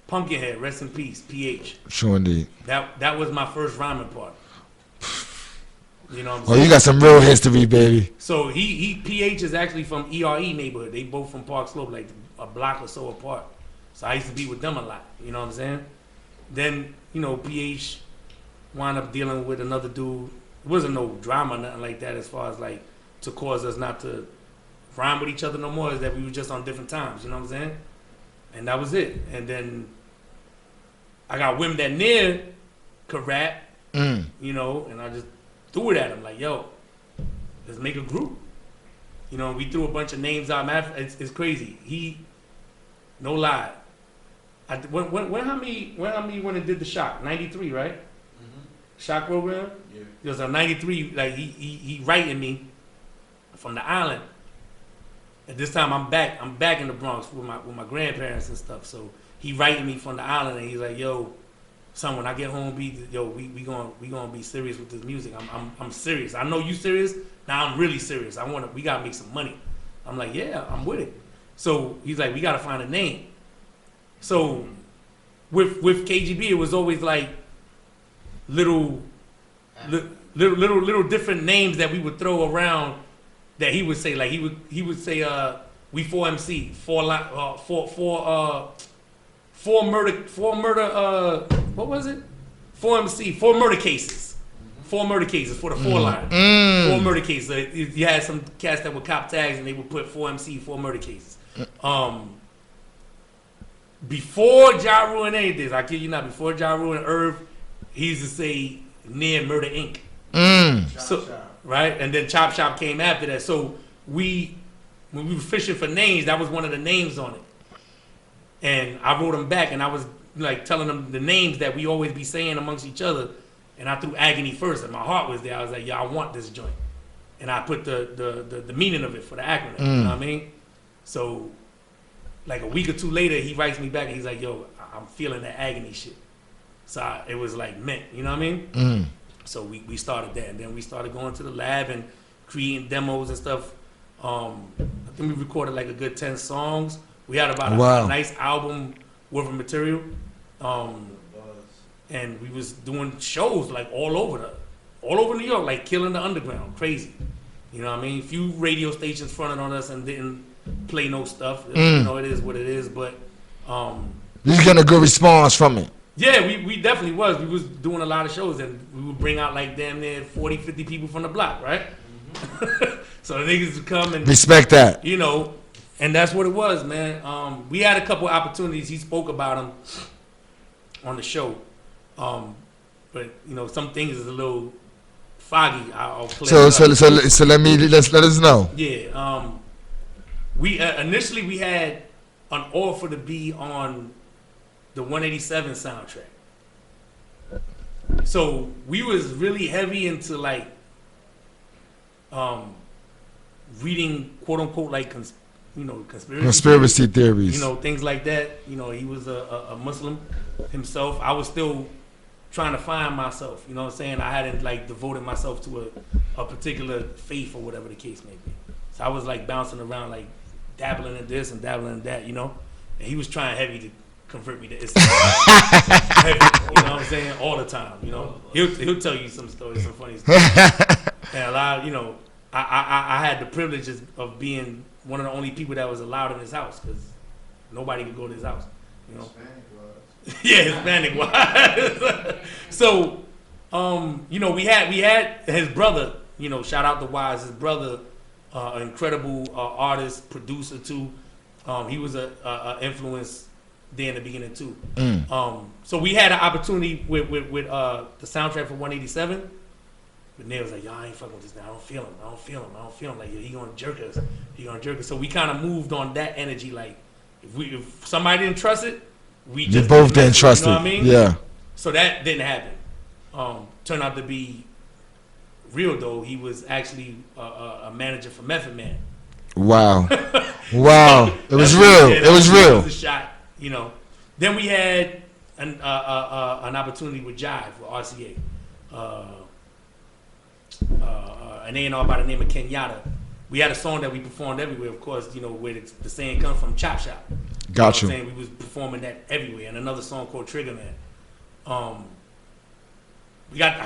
Pumpkinhead, rest in peace, PH. Sure indeed. That was my first rhyming part. You know what I'm Oh, saying? you got some real history, baby. So he PH is actually from ERE neighborhood. They both from Park Slope, like a block or so apart. So I used to be with them a lot. You know what I'm saying? Then, PH wound up dealing with another dude. It wasn't no drama, nothing like that, as far as like to cause us not to rhyme with each other no more. Is that we were just on different times. You know what I'm saying? And that was it. And then I got women that near could rap, and I just threw it at him like, yo, let's make a group. We threw a bunch of names out. It's crazy. No lie. When how many when it did the Shock? 93, right? Mm-hmm. Shock program? Yeah. It was a 93, like he writing me from the island. At this time I'm back in the Bronx with my grandparents and stuff. So he writing me from the island and he's like, yo, son, when I get home, we gonna be serious with this music. I'm serious. I know you serious. Now I'm really serious. We gotta make some money. I'm like, yeah, I'm with it. So he's like, we gotta find a name. So with KGB, it was always like little different names that we would throw around that he would say. Like he would say, we 4MC, four murder, what was it? 4MC, 4 murder cases. 4 murder cases for the 4 line. 4 murder cases. So you had some cats that would cop tags and they would put 4MC, 4 murder cases. Before Ja Rule and anything, I kid you not, before Ja Rule and Irv, he used to say near Murder Inc. Right? And then Chop Shop came after that. So when we were fishing for names, that was one of the names on it. And I wrote them back and I was like telling them the names that we always be saying amongst each other. And I threw Agony first and my heart was there. I was like, yeah, I want this joint. And I put the meaning of it for the acronym. You know what I mean? So like a week or two later, he writes me back and he's like, yo, I'm feeling that Agony shit. So it was like mint, you know what I mean? So we started that, and then we started going to the lab and creating demos and stuff. I think we recorded like a good 10 songs. We had about a nice album worth of material. And we was doing shows like all over New York, like killing the underground, crazy. You know what I mean? A few radio stations fronted on us and didn't play no stuff. It is what it is, but you getting a good response from it. Yeah, we definitely was. We was doing a lot of shows and we would bring out like damn near 40, 50 people from the block, right? So the niggas would come and respect that. And that's what it was, man. We had a couple of opportunities. He spoke about them on the show. But some things is a little foggy. I'll clear so let us know. Yeah. We initially we had an offer to be on the 187 soundtrack. So we was really heavy into like reading quote unquote like conspiracy theories. Things like that. He was a Muslim himself. I was still trying to find myself. You know what I'm saying? I hadn't like devoted myself to a particular faith or whatever the case may be. So I was like bouncing around like dabbling in this and dabbling in that, And he was trying heavy to convert me to Islam. Heavy, you know what I'm saying? All the time, He'll tell you some stories, some funny stories. And a lot of, I had the privilege of being one of the only people that was allowed in his house because nobody could go to his house, Yeah, Hispanic wise. So, we had his brother, shout out to Wise, his brother, an incredible artist, producer too. He was a influence there in the beginning too. So we had an opportunity with the soundtrack for 187. But Nate was like, yo, I ain't fucking with this guy. I don't feel him. Like, he gonna jerk us. So we kind of moved on that energy. Like, if somebody didn't trust it, we just both didn't trust it. You know what I mean? Yeah. So that didn't happen. Turned out to be real though. He was actually a manager for Method Man. Wow. Wow. It was real. It was It real. was a shot, you know. Then we had an opportunity with Jive with RCA. An A&R by the name of Kenyatta. We had a song that we performed everywhere, of course, you know, where the saying comes from, Chop Shop. Got you. Know what I'm saying? We was performing that everywhere. And another song called Trigger Man. I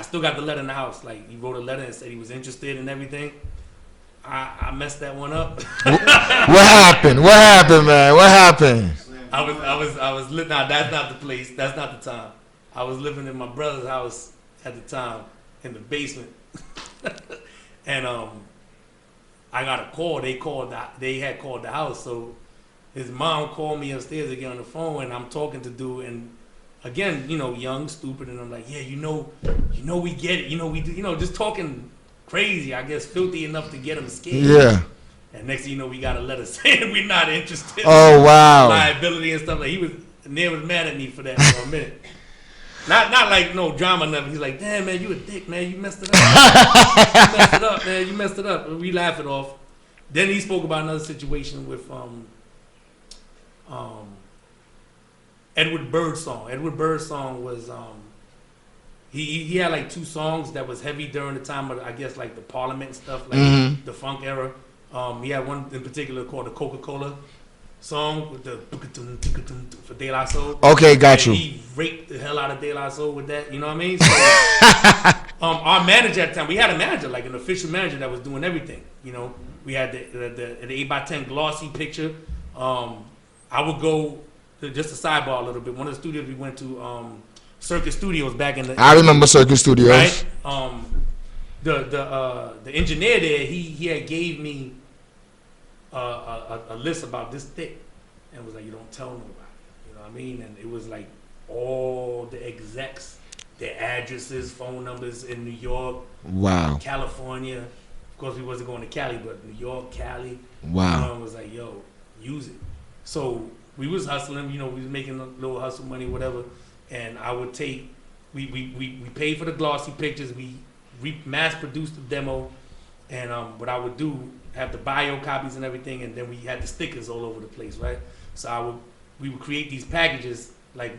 still got the letter in the house. Like, he wrote a letter and said he was interested in everything. I messed that one up. What happened? What happened, man? What happened? I was living. Nah, that's not the place. That's not the time. I was living in my brother's house at the time in the basement, and I got a call. They had called the house, so his mom called me upstairs to get on the phone, and I'm talking to dude, and again, you know, young, stupid, and I'm like, yeah, you know, we get it, you know, we do, you know, just talking crazy, I guess, filthy enough to get him scared. Yeah. And next thing you know, we got a letter saying we're not interested. Oh, wow. Liability and stuff. Like Neil was mad at me for that for a minute. Not like no drama, nothing. He's like, damn man, you a dick, man. You messed it up. You messed it up, man. You messed it up. And we laugh it off. Then he spoke about another situation with Edward Birdsong. Edward Birdsong was he had like 2 songs that was heavy during the time of, I guess, like the Parliament and stuff, like the funk era. He had one in particular called the Coca-Cola song with the for De La Soul. Okay, got you. He raped the hell out of De La Soul with that, you know what I mean? So, our manager at the time, we had a manager, like an official manager that was doing everything, you know. We had the 8x10 glossy picture. I would go, just a sidebar a little bit, one of the studios we went to, Circus Studios back in the... I remember Circus Studios. Right? The engineer there, he had gave me a list about this thick, and was like, you don't tell nobody, you know what I mean? And it was like all the execs, their addresses, phone numbers in New York, Wow. California. Of course, we wasn't going to Cali, but New York, Cali. Wow. Was like, yo, use it. So we was hustling, you know, we was making a little hustle money, whatever. And I would take, we paid for the glossy pictures, we mass produced the demo, and what I would do, have the bio copies and everything, and then we had the stickers all over the place, right? So we would create these packages, like,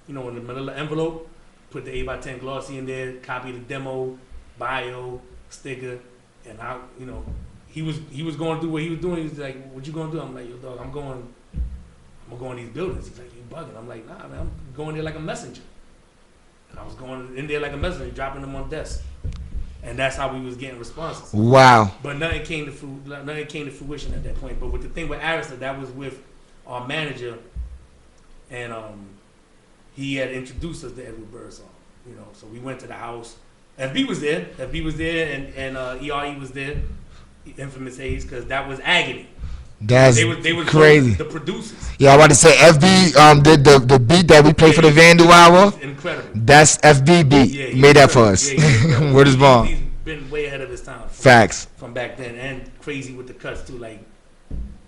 you know, in the manila envelope, put the 8x10 glossy in there, copy the demo, bio, sticker, and you know, he was going to do what he was doing. He was like, what you gonna do? I'm like, yo, dog, I'm going to these buildings. He's like, you bugging. I'm like, nah, man, I'm going there like a messenger. And I was going in there like a messenger, dropping them on desks. And that's how we was getting responses. Wow. But nothing came to fruition at that point. But with the thing with Arista, that was with our manager, and he had introduced us to Edward Birdsong. You know, so we went to the house. FB was there. And ERE was there. Infamous Hayes, because that was Agony. That's they was crazy. The producers. Yeah, I want to say FB did the beat that we played for the Vandal Hour. Incredible. That's FB beat. Yeah, Made that for us. Yeah, Word is bond. He's been way ahead of his time. Facts. From back then, and crazy with the cuts too. Like,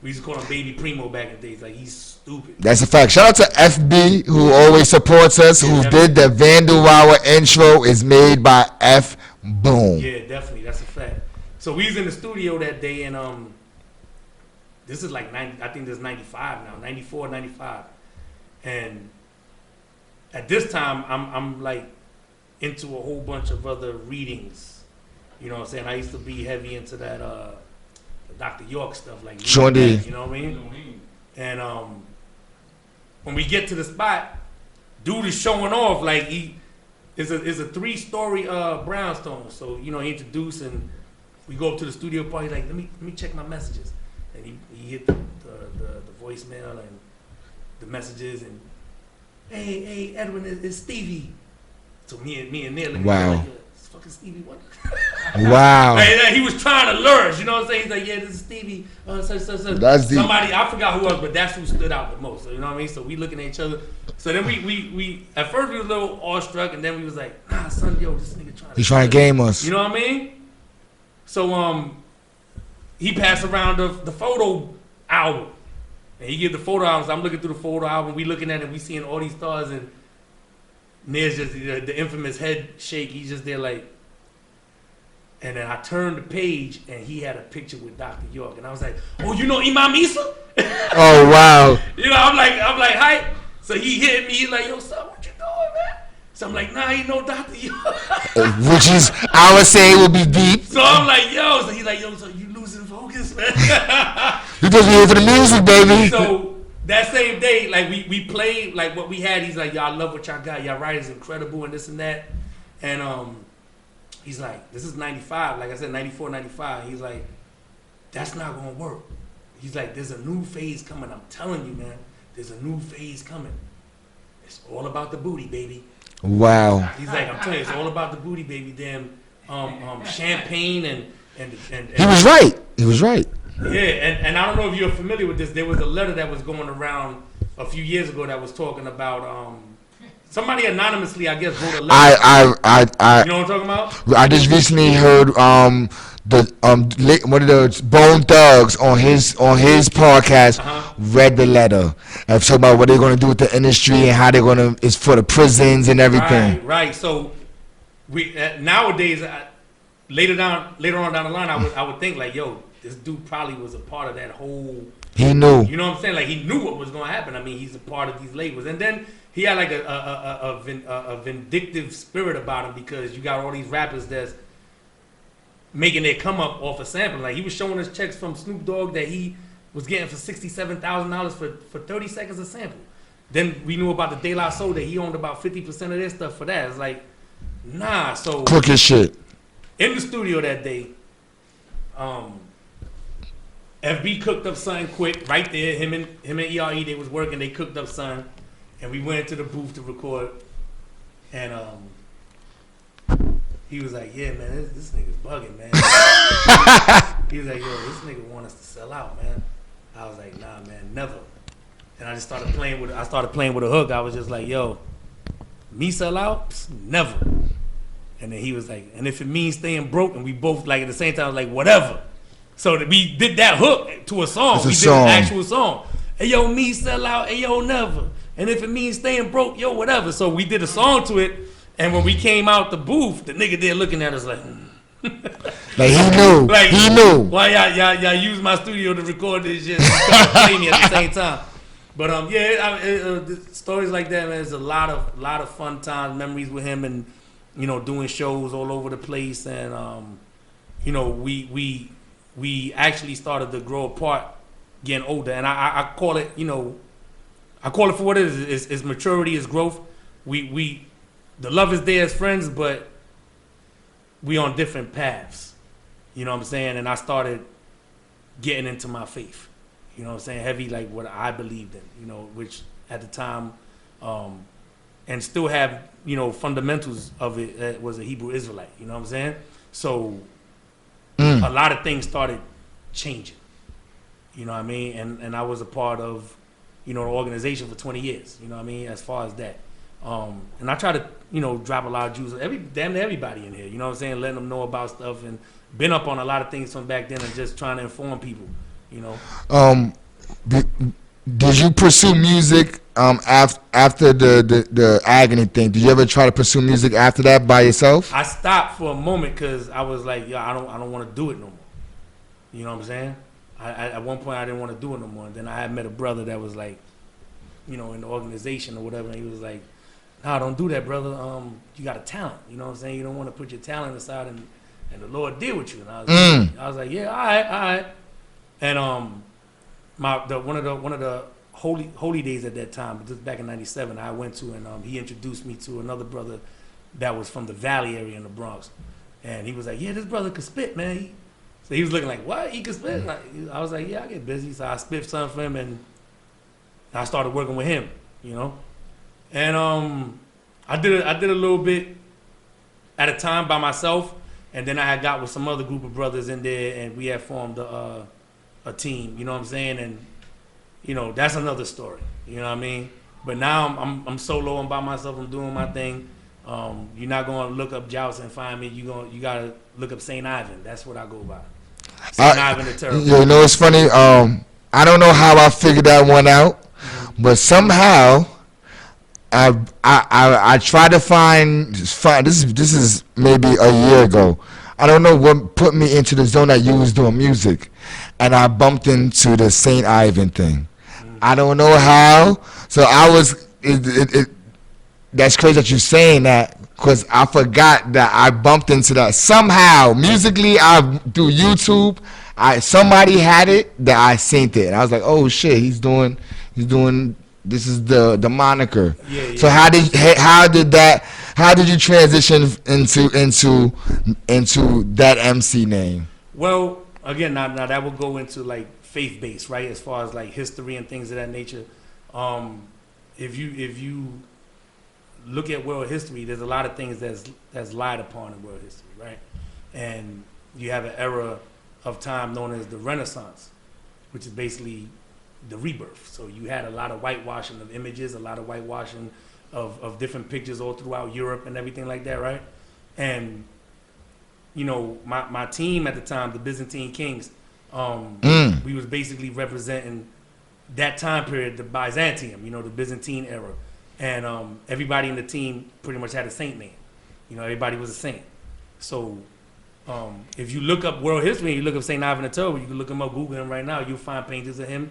we used to call him Baby Primo back in the days. Like, he's stupid. That's a fact. Shout out to FB, who always supports us, who did the Vandal Hour intro. Is made by F Boom. Yeah, definitely. That's a fact. So we was in the studio that day, and this is like 90, I think this is 95 now, 94, 95. And at this time, I'm like into a whole bunch of other readings. You know what I'm saying? I used to be heavy into that Dr. York stuff, like, Sure did. you know what I mean? And when we get to the spot, dude is showing off like it's a 3-story brownstone. So, you know, he introduced, and we go up to the studio party, like, let me check my messages. And he hit the voicemail and the messages, and hey Edwin, it's Stevie. So me and Neil, wow. like, it's fucking Stevie Wonder. Wow. Like, he was trying to lure us, you know what I'm saying? He's like, yeah, this is Stevie. That's deep. Somebody, I forgot who else, but that's who stood out the most. You know what I mean? So we looking at each other. So then we at first we was a little awestruck, and then we was like, nah, son, yo, this nigga He's trying to game us. You know what I mean? So he passed around the photo album, and he give the photo albums. I'm looking through the photo album. We looking at it. We seeing all these stars, and Near's just the infamous head shake. He's just there like. And then I turned the page, and he had a picture with Dr. York, and I was like, "Oh, you know Imam Isa?" Oh wow. You know, I'm like, "Hi." So he hit me. He's like, "Yo, son, what you doing, man?" So I'm like, "Nah, you know Dr. York." Which is, I would say, it would be deep. So I'm like, "Yo," so he's like, "Yo, so you losing focus, man?" You just be into the music, baby. So that same day, like we played like what we had. He's like, "Y'all love what y'all got. Y'all writing's incredible and this and that." And he's like, "This is 95." Like I said, 94, 95. He's like, "That's not gonna work." He's like, "There's a new phase coming. I'm telling you, man. There's a new phase coming. It's all about the booty, baby." Wow. He's like, "I'm telling you, it's all about the booty, baby. Damn, champagne and He was right. He was right. yeah, and I don't know if you're familiar with this. There was a letter that was going around a few years ago that was talking about somebody anonymously, I guess, wrote a letter. You know what I'm talking about? I just recently heard one of the Bone Thugs on his podcast read the letter and talking about what they're going to do with the industry and how they're going to, it's for the prisons and everything. Right. So we nowadays, later on down the line, I would think like, yo, this dude probably was a part of that whole. He knew. You know what I'm saying? Like he knew what was going to happen. I mean, he's a part of these labels, and then he had like a vindictive spirit about him because you got all these rappers that's making their come up off a sample. Like he was showing us checks from Snoop Dogg that he was getting for $67,000 for 30 seconds of sample. Then we knew about the De La Soul that he owned about 50% of their stuff for that. It's like, nah. So crooked shit. In the studio that day, FB cooked up something quick right there. Him and ERE, they was working. They cooked up something, and we went into the booth to record. And he was like, "Yeah, man, this nigga's bugging, man." He was like, "Yo, this nigga want us to sell out, man." I was like, "Nah, man, never." And I just started playing with a hook. I was just like, "Yo, me sell out? Psst, never." And then he was like, "And if it means staying broke," and we both like at the same time was like, "Whatever." So we did that hook to a song. It's a we song. did an actual song. Hey yo, me sell out. Hey yo, never. And if it means staying broke, yo, whatever. So we did a song to it. And when we came out the booth, the nigga there looking at us like, like he knew. Like, he knew. Why y'all use my studio to record this shit? And play me at the same time. But stories like that, man. There's a lot of fun times, memories with him, and doing shows all over the place. And we actually started to grow apart, getting older. And I call it, I call it for what it is. It's maturity, it's growth. The love is there as friends, but we on different paths. You know what I'm saying? And I started getting into my faith. You know what I'm saying? Heavy, like what I believed in, which at the time, and still have, fundamentals of it, was a Hebrew Israelite. You know what I'm saying? So a lot of things started changing. You know what I mean? And I was a part of, the organization for 20 years. You know what I mean? As far as that. And I try to, drop a lot of Jews, damn near everybody in here, you know what I'm saying? Letting them know about stuff, and been up on a lot of things from back then, and just trying to inform people, Did you pursue music after the agony thing? Did you ever try to pursue music after that by yourself? I stopped for a moment because I was like, yo, I don't want to do it no more. You know what I'm saying? At one point I didn't want to do it no more. And then I had met a brother that was like, in the organization or whatever, and he was like, "Nah, don't do that, brother. You got a talent. You know what I'm saying? You don't want to put your talent aside, and the Lord deal with you." And I was like, "Yeah, all right." And one of the holy days at that time, but just back in '97, I went to, and he introduced me to another brother that was from the Valley area in the Bronx, and he was like, "Yeah, this brother could spit, man." So he was looking like, "What? He could spit?" Like, I was like, "Yeah, I get busy." So I spit something for him, and I started working with him, and I did a little bit at a time by myself, and then I had got with some other group of brothers in there, and we had formed a team. You know what I'm saying? And that's another story. You know what I mean? But now I'm solo. I'm by myself. I'm doing my thing. You're not gonna look up Joust and find me. You gotta look up St. Ivan. That's what I go by. St. Ivan the Terrible. It's funny. I don't know how I figured that one out. But somehow, I tried to find this is maybe a year ago. I don't know what put me into the zone that you was doing music, and I bumped into the Saint Ivan thing. I don't know how. So I was. That's crazy that you're saying that, because I forgot that I bumped into that somehow musically. I through YouTube. Somebody had it that I synced it, and I was like, oh shit, he's doing. This is the moniker. Yeah. So how did you transition into that MC name? Well, again, now that will go into like faith based, right? As far as like history and things of that nature. If you look at world history, there's a lot of things that's lied upon in world history, right? And you have an era of time known as the Renaissance, which is basically the rebirth. So you had a lot of whitewashing of images, a lot of whitewashing of different pictures all throughout Europe and everything like that, right? And you know, my team at the time, the Byzantine Kings, we was basically representing that time period, the Byzantium, you know, the Byzantine era. And everybody in the team pretty much had a saint name. You know, everybody was a saint. So if you look up world history and you look up St. Ivan the Terrible, you can look him up, Google him right now, you'll find paintings of him,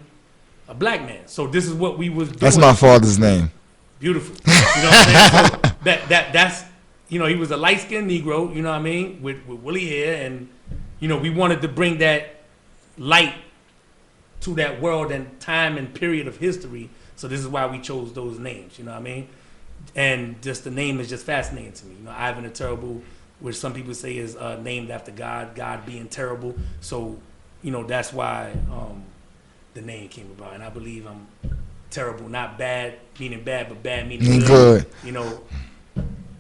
a black man. So this is what we was doing. That's my father's name. Beautiful. You know what I'm saying? So that's, you know, he was a light-skinned Negro, you know what I mean, with woolly hair. And, you know, we wanted to bring that light to that world and time and period of history. So this is why we chose those names, you know what I mean? And just the name is just fascinating to me. You know, Ivan the Terrible, which some people say is named after God being terrible. So, you know, that's why the name came about. And I believe I'm terrible, not bad meaning bad, but bad meaning good. You know,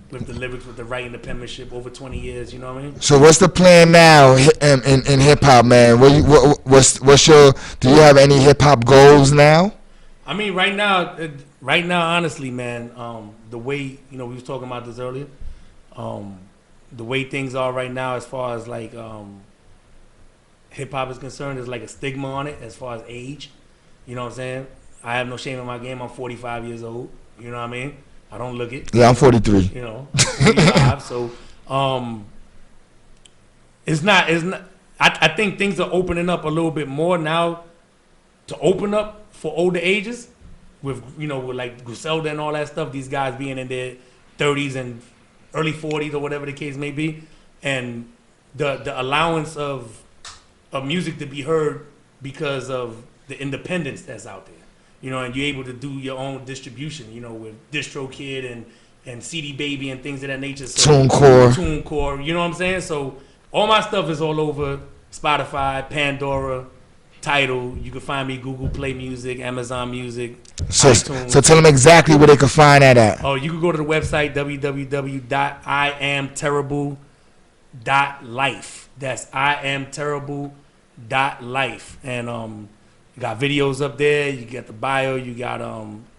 with the lyrics, with the writing, the penmanship, over 20 years, you know what I mean? So what's the plan now in hip hop, man? What's your? Do you have any hip hop goals now? I mean, right now, honestly, man, the way, you know, we was talking about this earlier, the way things are right now, as far as like hip hop is concerned, there's like a stigma on it as far as age. You know what I'm saying? I have no shame in my game. I'm 45 years old. You know what I mean? I don't look it. Yeah, I'm 43. You know, I'm 45. So it's not. I think things are opening up a little bit more now to open up for older ages, with, you know, with like Griselda and all that stuff. These guys being in their 30s and early 40s or whatever the case may be, and the allowance of music to be heard because of the independence that's out there. You know, and you're able to do your own distribution, you know, with DistroKid and CD Baby and things of that nature. So, TuneCore, you know what I'm saying? So all my stuff is all over Spotify, Pandora, Tidal. You can find me Google Play Music, Amazon Music, iTunes. So tell them exactly where they can find that at. Oh, you can go to the website, www.iamterrible.life. That's iamterrible.life. And you got videos up there, you got the bio, you got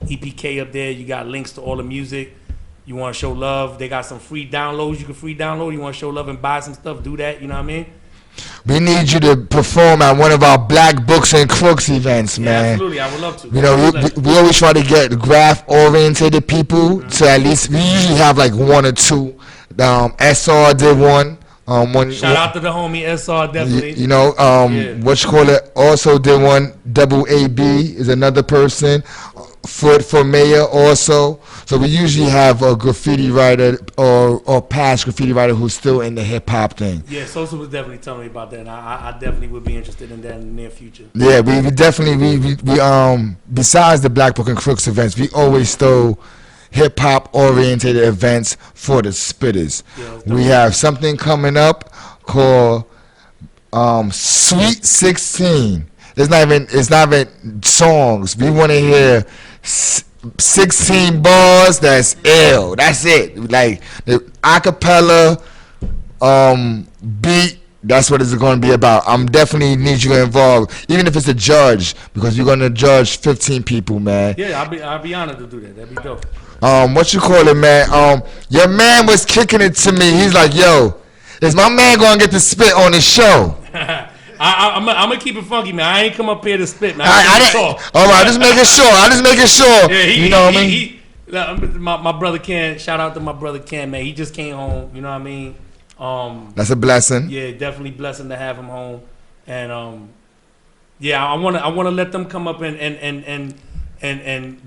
EPK up there, you got links to all the music. You want to show love, they got some free downloads you can free download. You want to show love and buy some stuff, do that, you know what I mean? We need you to perform at one of our Black Books and Crooks events, man. Yeah, absolutely, I would love to. You know, we always try to get graph-oriented people to at least, we usually have like one or two. SR did one. Shout out to the homie SR, definitely. You know, also did one. Double AB is another person. Foot for mayor also. So we usually have a graffiti writer or past graffiti writer who's still in the hip hop thing. Yeah, Sosa was definitely telling me about that, and I definitely would be interested in that in the near future. Yeah, we definitely we besides the Black Book and Crooks events, we always throw hip hop oriented events for the spitters. Yeah, we have something coming up called Sweet 16. It's not even songs. We want to hear 16 bars that's ill. That's it. Like the acapella beat. That's what it's going to be about. I'm definitely need you involved, even if it's a judge, because you're going to judge 15 people, man. Yeah, I'll be honored to do that. That'd be dope. What you call it, man? Your man was kicking it to me. He's like, yo, is my man going to get to spit on his show? I'm gonna keep it funky, man. I ain't come up here to spit, man. All right, just making sure. Yeah, you know what I mean? My brother Ken, shout out to my brother Ken, man. He just came home, you know what I mean? That's a blessing. Yeah, definitely blessing to have him home. And yeah, I wanna let them come up and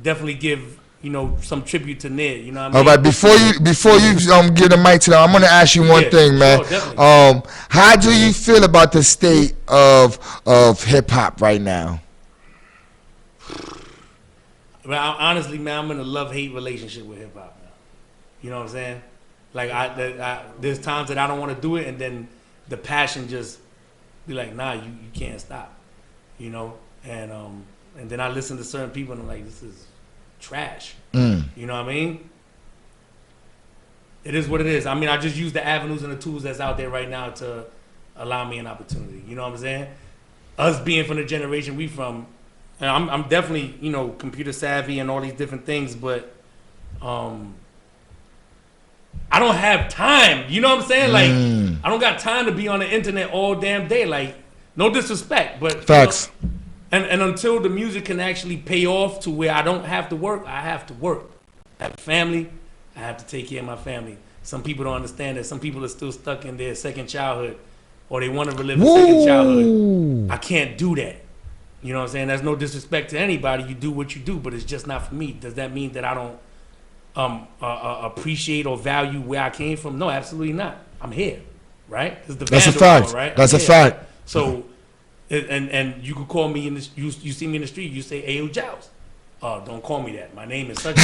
definitely give, you know, some tribute to Ned, you know what I mean? All right, before you give the mic to them, I'm gonna ask you one thing, man. Sure, definitely. How do you feel about the state of hip hop right now? But honestly, man, I'm in a love-hate relationship with hip hop now. You know what I'm saying? Like there's times that I don't want to do it, and then the passion just be like, nah, you can't stop. You know, and then I listen to certain people and I'm like, this is trash. You know what I mean? It is what it is. I mean, I just use the avenues and the tools that's out there right now to allow me an opportunity. You know what I'm saying? Us being from the generation we from, and I'm definitely, you know, computer savvy and all these different things, but I don't have time. You know what I'm saying? Like, I don't got time to be on the internet all damn day. Like, no disrespect, but Facts. You know, and until the music can actually pay off to where I don't have to work, I have to work. I have a family. I have to take care of my family. Some people don't understand that. Some people are still stuck in their second childhood, or they want to relive a second childhood. I can't do that. You know what I'm saying? There's no disrespect to anybody. You do what you do, but it's just not for me. Does that mean that I don't appreciate or value where I came from? No, absolutely not. I'm here, right? It's the That's a Vandal fact. song, right? That's I'm a here, fact. right? So, and you could call me in the you see me in the street. You say, "Hey, yo, Joust." Don't call me that. My name is such.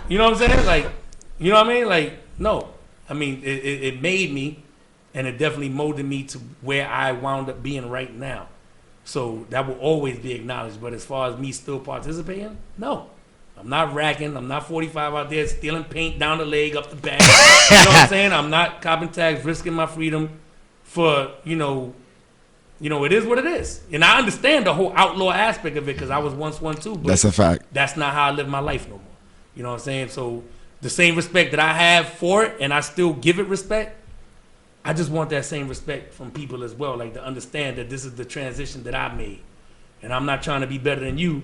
You know what I'm saying? Like, you know what I mean? Like, no. I mean, it made me, and it definitely molded me to where I wound up being right now. So that will always be acknowledged. But as far as me still participating, no. I'm not racking. I'm not 45 out there stealing paint down the leg, up the back. You know what I'm saying? I'm not copping tags, risking my freedom for, you know, it is what it is. And I understand the whole outlaw aspect of it because I was once one too. But That's a fact. that's not how I live my life no more. You know what I'm saying? So the same respect that I have for it, and I still give it respect, I just want that same respect from people as well, like to understand that this is the transition that I made. And I'm not trying to be better than you,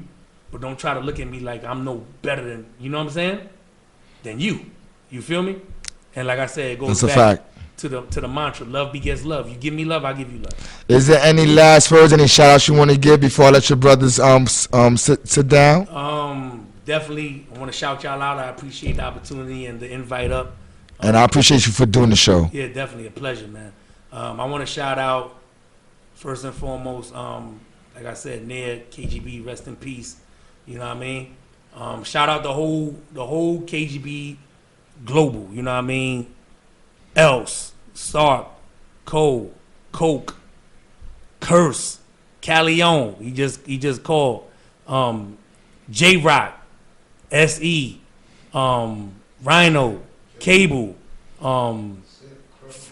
but don't try to look at me like I'm no better than, you know what I'm saying? Than you. You feel me? And like I said, it goes That's a back fact. to the mantra, love begets love. You give me love, I give you love. Is there any last words, any shout outs you want to give before I let your brothers sit down? Definitely, I want to shout y'all out. I appreciate the opportunity and the invite up. And I appreciate you for doing the show. Yeah, definitely a pleasure, man. I want to shout out first and foremost, like I said, Ned, KGB, rest in peace. You know what I mean? Shout out the whole KGB global. You know what I mean? Else, Sark, Cole, Coke, Curse, Calleon. He just called. J Rock, SE, Rhino, Cable,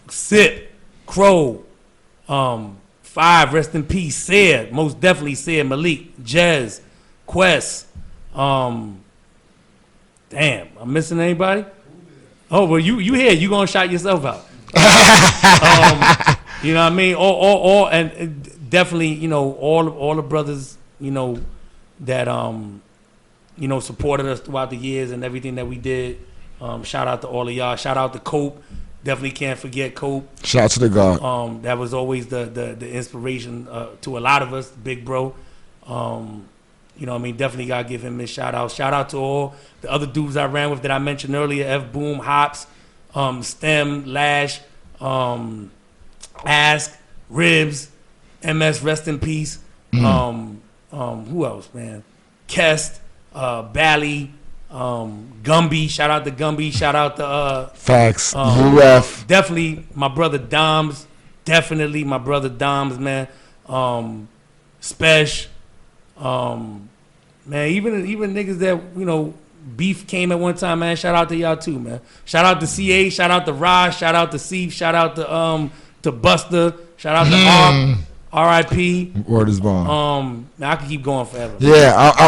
Sip, Crow, 5, rest in peace, Sid, most definitely Sid, Malik, Jez, Quest, damn, I'm missing anybody? Oh, well, you here, you gonna shout yourself out. You know what I mean? All and definitely, you know, all the brothers, you know, that you know, supported us throughout the years and everything that we did. Shout out to all of y'all. Shout out to Cope. Definitely can't forget Cope. Shout out to the God. That was always the inspiration to a lot of us, big bro. You know what I mean? Definitely got to give him his shout out. Shout out to all the other dudes I ran with that I mentioned earlier, F Boom, Hops, Stem, Lash, Ask, Ribs, MS, rest in peace. Who else, man? Kest, Bally, Gumby. Shout out to Gumby. Shout out to Facts. UF. definitely my brother Doms. Definitely my brother Doms, man. Spesh. Man, even niggas that, you know, beef came at one time, man. Shout out to y'all too, man. Shout out to CA. Shout out to Raj. Shout out to Seif. Shout out to Buster. Shout out to Ark. R.I.P. Word is born. Man, I can keep going forever. Yeah,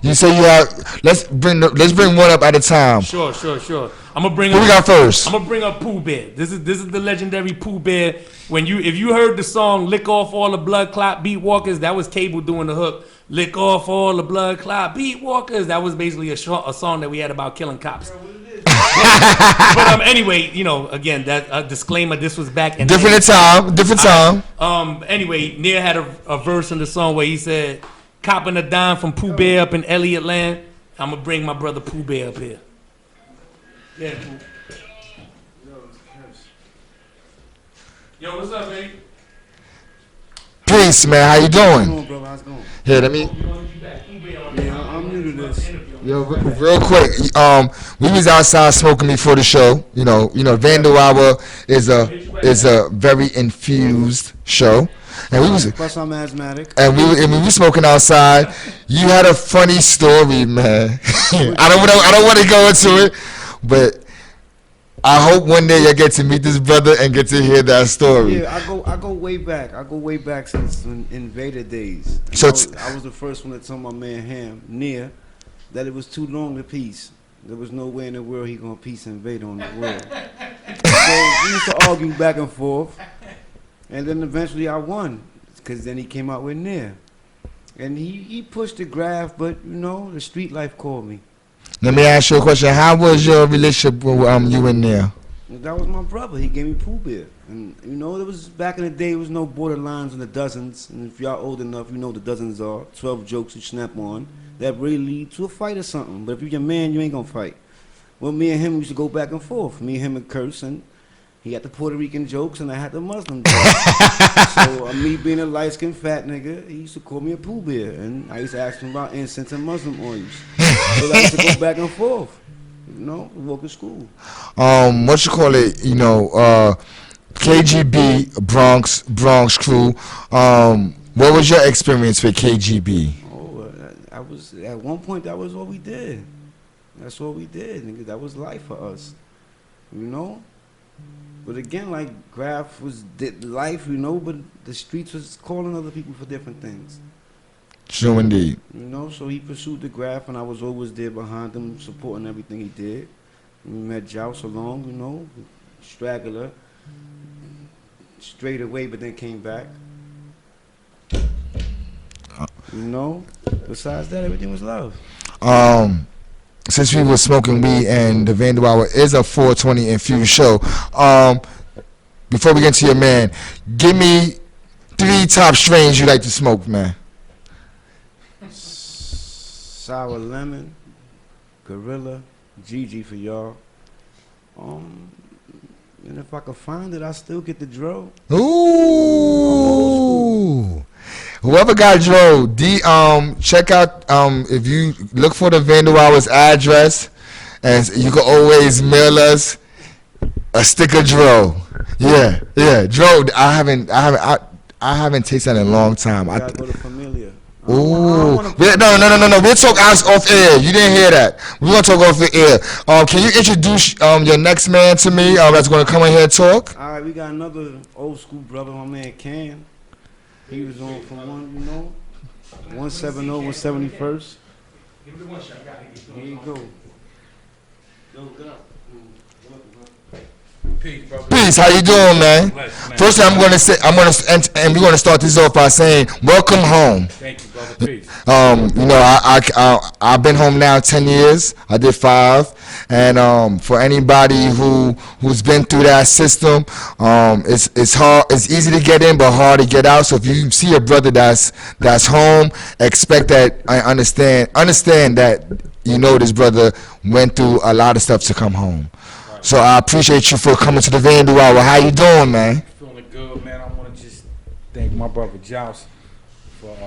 you say you have. Let's bring one up at a time. Sure. I'm gonna bring Who up. we got first? I'm gonna bring up Pooh Bear. This is the legendary Pooh Bear. If you heard the song "Lick Off All the Blood Clot Beat Walkers," that was Cable doing the hook. Lick off all the blood clot beat walkers. That was basically a song that we had about killing cops. But anyway, again, that disclaimer. This was back in Different time. Anyway, Nia had a verse in the song where he said, "Copping a dime from Pooh Bear up in Elliott Land." I'm gonna bring my brother Pooh Bear up here. Yeah, Pooh. Yo, what's up, baby? Peace, man. How you doing? How's it going, bro? How's it going? Here, let me. Yeah, I'm new to this. Yo, real quick. We was outside smoking before the show. You know, Vandal Hour is a very infused show, and we was. Plus, I'm asthmatic. And we were smoking outside. You had a funny story, man. I don't want to go into it, but I hope one day you get to meet this brother and get to hear that story. Yeah, I go way back. I go way back since Invader days. So I was the first one to tell my man Ham Nia that it was too long to peace. There was no way in the world he gonna peace Invader on the world. So we used to argue back and forth, and then eventually I won because then he came out with Nia, and he pushed the graph, but the street life called me. Let me ask you a question. How was your relationship with you and Neil? That was my brother. He gave me Pooh Bear. And, it was back in the day, it was no borderlines in the dozens. And if y'all old enough, you know what the dozens are. 12 jokes you snap on that really lead to a fight or something. But if you're your man, you ain't going to fight. Well, me and him used to go back and forth. Me and him would curse, and he had the Puerto Rican jokes, and I had the Muslim jokes. So, me being a light-skinned fat nigga, he used to call me a Pooh Bear. And I used to ask him about incense and Muslim oils. So I used to go back and forth. Walk to school. What you call it? KGB, Bronx crew. What was your experience with KGB? I was at one point. That was what we did. That's what we did. Nigga. That was life for us. But again, like Graf was life. But the streets was calling other people for different things. True indeed. So he pursued the Graf, and I was always there behind him, supporting everything he did. We met Joust along, straggler, straight away, but then came back. Besides that, everything was love. Since we were smoking weed and the Vandal Hour is a 420 infused show, before we get to your man, give me 3 top strains you like to smoke, man. Sour lemon, gorilla, Gigi for y'all. And if I could find it, I still get the dro. Ooh. Whoever got dro, check out if you look for the Vandal Hour's address, and you can always mail us a stick of dro. Yeah, dro. I haven't tasted that in a long time. I gotta go to Familia. Ooh. No. We'll talk off air. You didn't hear that. We're going to talk off the air. Can you introduce your next man to me that's going to come in here and talk? All right, we got another old school brother, my man Cam. He was on from 170, 171st. Give me the one shot. Here you go. Peace, brother. Peace. How you doing, man? First, we're going to start this off by saying, welcome home. Thank you, brother. Peace. I've been home now 10 years. I did 5, and for anybody who's been through that system, it's hard. It's easy to get in, but hard to get out. So if you see a brother that's home, expect that. I understand that this brother went through a lot of stuff to come home. So I appreciate you for coming to the Vandal Hour. How you doing, man? Feeling good, man. I want to just thank my brother Joust for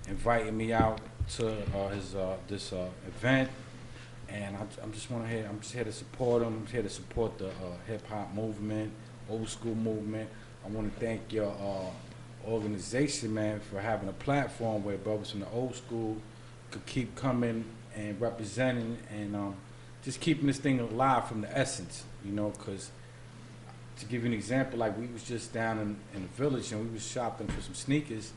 inviting me out to his this event, and I'm just here to support him. I'm here to support the hip hop movement, old school movement. I want to thank your organization, man, for having a platform where brothers from the old school could keep coming and representing and just keeping this thing alive from the essence, because to give you an example, like we was just down in the village and we was shopping for some sneakers,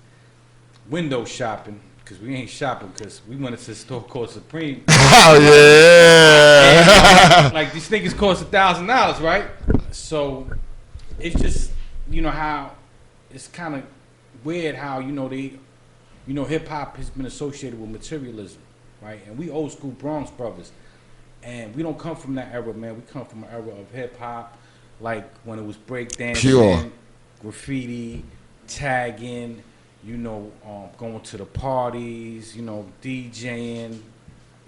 window shopping, because we ain't shopping, because we went to a store called Supreme. Oh yeah. Like these sneakers cost $1,000, right? So it's just, you know, how it's kind of weird how, you know, hip hop has been associated with materialism, right? And we old school Bronx brothers, and we don't come from that era, man. We come from an era of hip hop, like when it was breakdancing, Pure. graffiti, tagging, you know, going to the parties, you know, DJing,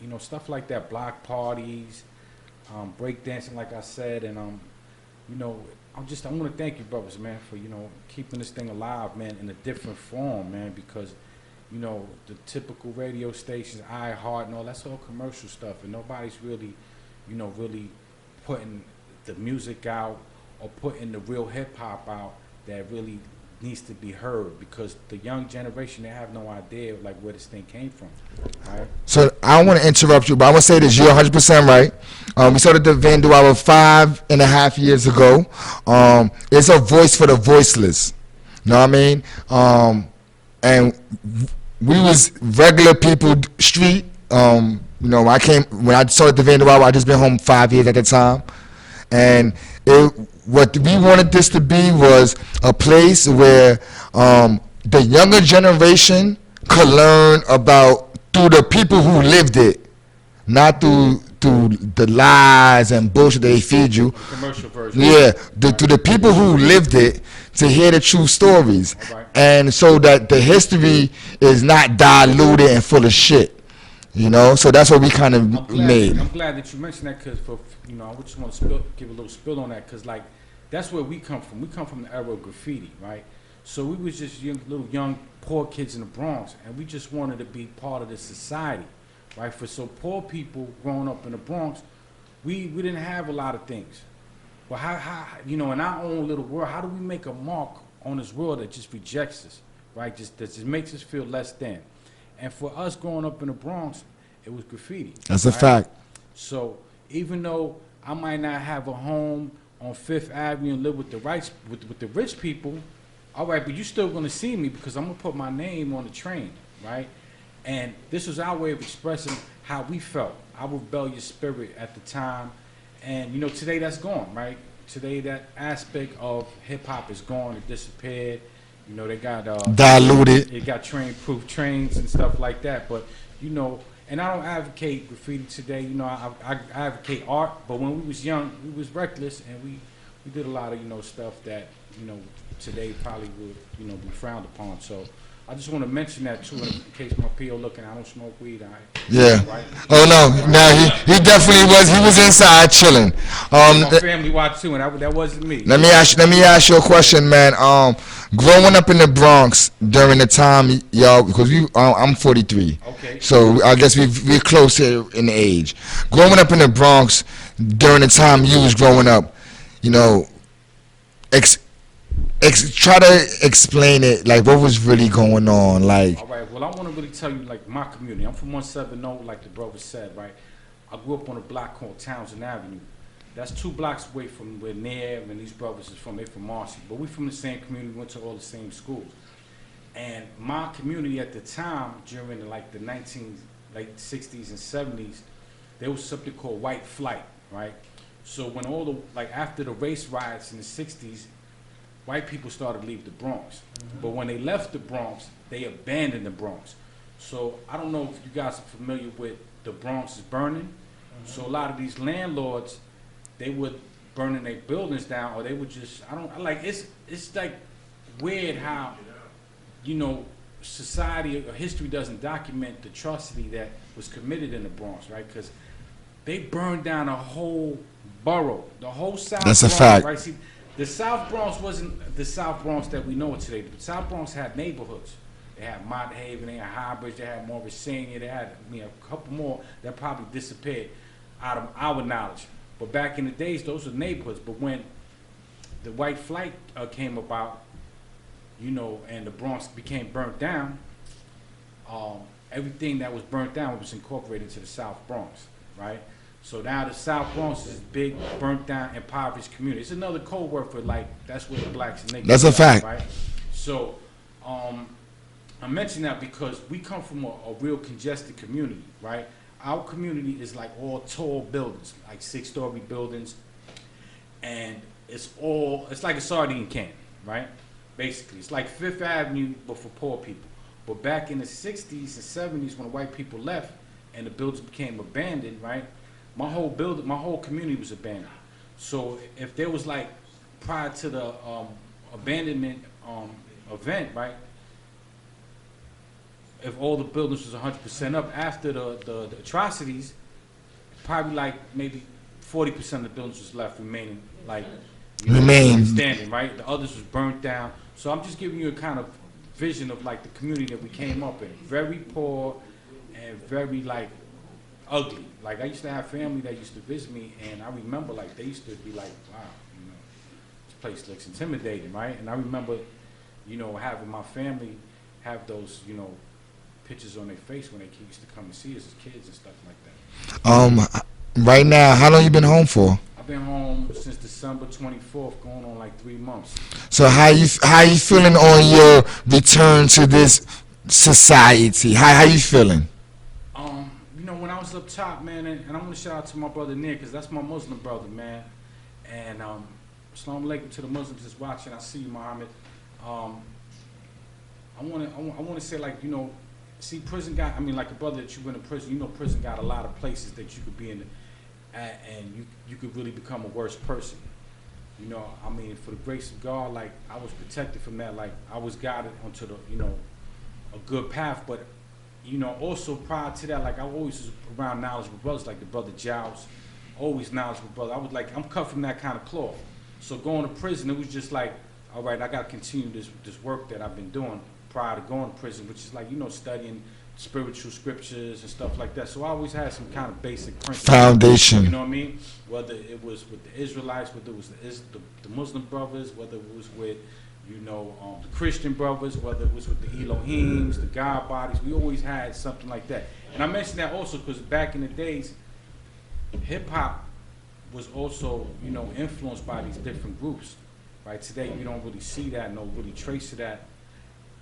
you know, stuff like that, block parties, breakdancing, like I said, and you know, I want to thank you, brothers, man, for, you know, keeping this thing alive, man, in a different form, man, because, you know, the typical radio stations, iHeart and all, that's all commercial stuff, and nobody's really, you know, really putting the music out or putting the real hip hop out that really needs to be heard, because the young generation, they have no idea like where this thing came from, right? So I don't want to interrupt you, but I want to say this: you're 100% right. We started the Vandal Hour 5.5 years ago. It's a voice for the voiceless. You know what I mean? And we was regular people, street. You know, when I started the Vandal Hour, I just been home 5 years at the time, and what we wanted this to be was a place where the younger generation could learn about through the people who lived it, not through the lies and bullshit they feed you. Commercial version. Yeah, to the people who lived it, to hear the true stories, and so that the history is not diluted and full of shit. You know, so that's what we kind of made. I'm glad that you mentioned that, because you know, I just want to give a little spill on that, because like that's where we come from. We come from the era of graffiti, right? So we was just little young poor kids in the Bronx, and we just wanted to be part of this society, right? For so poor people growing up in the Bronx, we didn't have a lot of things. But how you know, in our own little world, how do we make a mark on this world that just rejects us, right? That just makes us feel less than. And for us growing up in the Bronx, it was graffiti. That's a fact. So even though I might not have a home on Fifth Avenue and live with the with the rich people, all right, but you're still gonna see me, because I'm gonna put my name on the train, right? And this was our way of expressing how we felt, our rebellious spirit at the time. And you know, today that's gone, right? Today that aspect of hip hop is gone, it disappeared. You know, they got diluted. They got train-proof trains and stuff like that. But you know, and I don't advocate graffiti today. You know, I advocate art. But when we was young, we was reckless, and we did a lot of, you know, stuff that, you know, today probably would, you know, be frowned upon. So I just want to mention that too, in case my PO looking. I don't smoke weed. Yeah. Right? Oh no, he definitely was. He was inside chilling. My family watched too, and that wasn't me. Let me ask you a question, man. Growing up in the Bronx during the time, y'all, because I'm 43. Okay. So I guess we're close here in age. Growing up in the Bronx during the time you was growing up, you know, try to explain it, like what was really going on, like. All right. Well, I want to really tell you, like, my community. I'm from 170, like the brother said, right? I grew up on a block called Townsend Avenue. That's 2 blocks away from where Nev and these brothers is from. They're from Marcy, but we from the same community. We went to all the same schools. And my community at the time, during the 60s and 70s, there was something called white flight, right? So when after the race riots in the 60s, white people started to leave the Bronx. But when they left the Bronx, they abandoned the Bronx. So I don't know if you guys are familiar with the Bronx is burning. So a lot of these landlords, they would burning their buildings down, or they would just, it's like weird how, you know, society or history doesn't document the atrocity that was committed in the Bronx, right? Because they burned down a whole borough, the whole South Bronx. That's a fact. Right? See, the South Bronx wasn't the South Bronx that we know it today. The South Bronx had neighborhoods. They had Mott Haven, they had Highbridge, they had Morris Senior, they had, you know, a couple more that probably disappeared out of our knowledge. But back in the days, those were neighborhoods. But when the white flight came about, you know, and the Bronx became burnt down, everything that was burnt down was incorporated into the South Bronx, right? So now the South Bronx is a big, burnt down, impoverished community. It's another code word for, like, that's where the blacks and niggas That's a fact. Right? So, I mention that because we come from a real congested community, right? Our community is like all tall buildings, like 6-story buildings, and it's like a sardine can, right? Basically, it's like Fifth Avenue, but for poor people. But back in the 60s and 70s, when the white people left and the buildings became abandoned, right? My whole community was abandoned. So if there was like, prior to the abandonment event, right? If all the buildings was 100% up after the atrocities, probably like maybe 40% of the buildings was left remaining, like standing, right? The others was burnt down. So I'm just giving you a kind of vision of like the community that we came up in. Very poor and very like ugly. Like I used to have family that used to visit me, and I remember like they used to be like, wow, you know, this place looks intimidating, right? And I remember, you know, having my family have those, you know, pictures on their face when they used to come and see us as kids and stuff like that. Right now, how long you been home for? I've been home since December 24th, going on like 3 months. So how you feeling on your return to this society? How you feeling? You know, when I was up top, man, and I'm gonna shout out to my brother Nick, cause that's my Muslim brother, man. And Assalamu alaikum to the Muslims that's watching. I see you, Muhammad. I wanna say, like, you know, see, prison got, I mean, like a brother that you went to prison, you know, prison got a lot of places that you could be in, and you could really become a worse person. You know, I mean, for the grace of God, like, I was protected from that. Like, I was guided onto the, you know, a good path. But, you know, also prior to that, like, I always was around knowledgeable brothers, like the brother Joust, always knowledgeable brother. I was like, I'm cut from that kind of cloth. So going to prison, it was just like, all right, I got to continue this work that I've been doing prior to going to prison, which is like, you know, studying spiritual scriptures and stuff like that. So I always had some kind of basic principles. Foundation. You know what I mean? Whether it was with the Israelites, whether it was the Muslim brothers, whether it was with, you know, the Christian brothers, whether it was with the Elohims, the God bodies, we always had something like that. And I mention that also because back in the days, hip hop was also, you know, influenced by these different groups. Right? Today, we don't really see that, no really trace of that.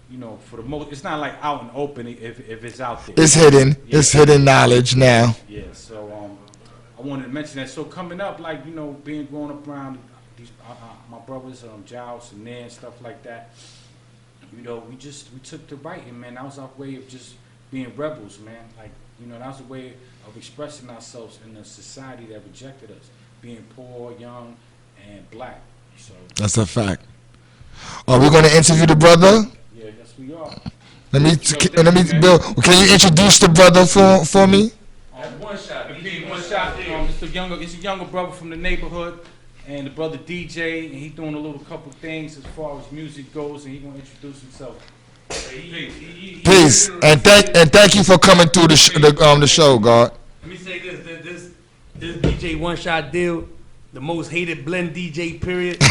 You know, for the most, it's not like out and open if it's out there. It's hidden. Yeah. It's hidden knowledge now. Yeah. So I wanted to mention that. So coming up, like, you know, being growing up around these my brothers, Joust and Nan, stuff like that. You know, we took to writing, man. That was our way of just being rebels, man. Like, you know, that was a way of expressing ourselves in a society that rejected us, being poor, young, and black. So That's a fact. Are we going to interview the brother? yeah, yes we are. Let me, Bill. Can you introduce the brother for me? One shot. It's a younger brother from the neighborhood, and the brother DJ, and he doing a little couple things as far as music goes, and he gonna introduce himself. Peace, and thank you for coming through the show, God. Let me say this DJ One Shot Deal, the most hated blend DJ period. Nah,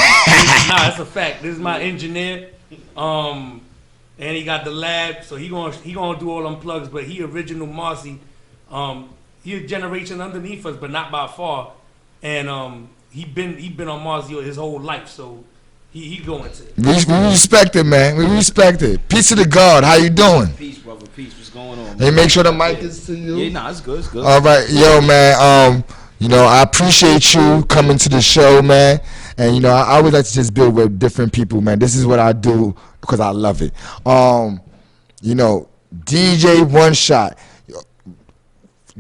that's a fact. This is my engineer. And he got the lab, so he gonna do all them plugs, but he original Marcy. He a generation underneath us, but not by far. And he been on Marcy his whole life, so he going to. We respect it, man. We respect it. Peace to the God. How you doing? Peace, brother. Peace. What's going on? Hey, make sure the mic is to you. Yeah, nah, it's good. It's good. All right, yo, man. You know, I appreciate you coming to the show, man. And you know, I always like to just build with different people, man. This is what I do because I love it. You know, DJ One Shot,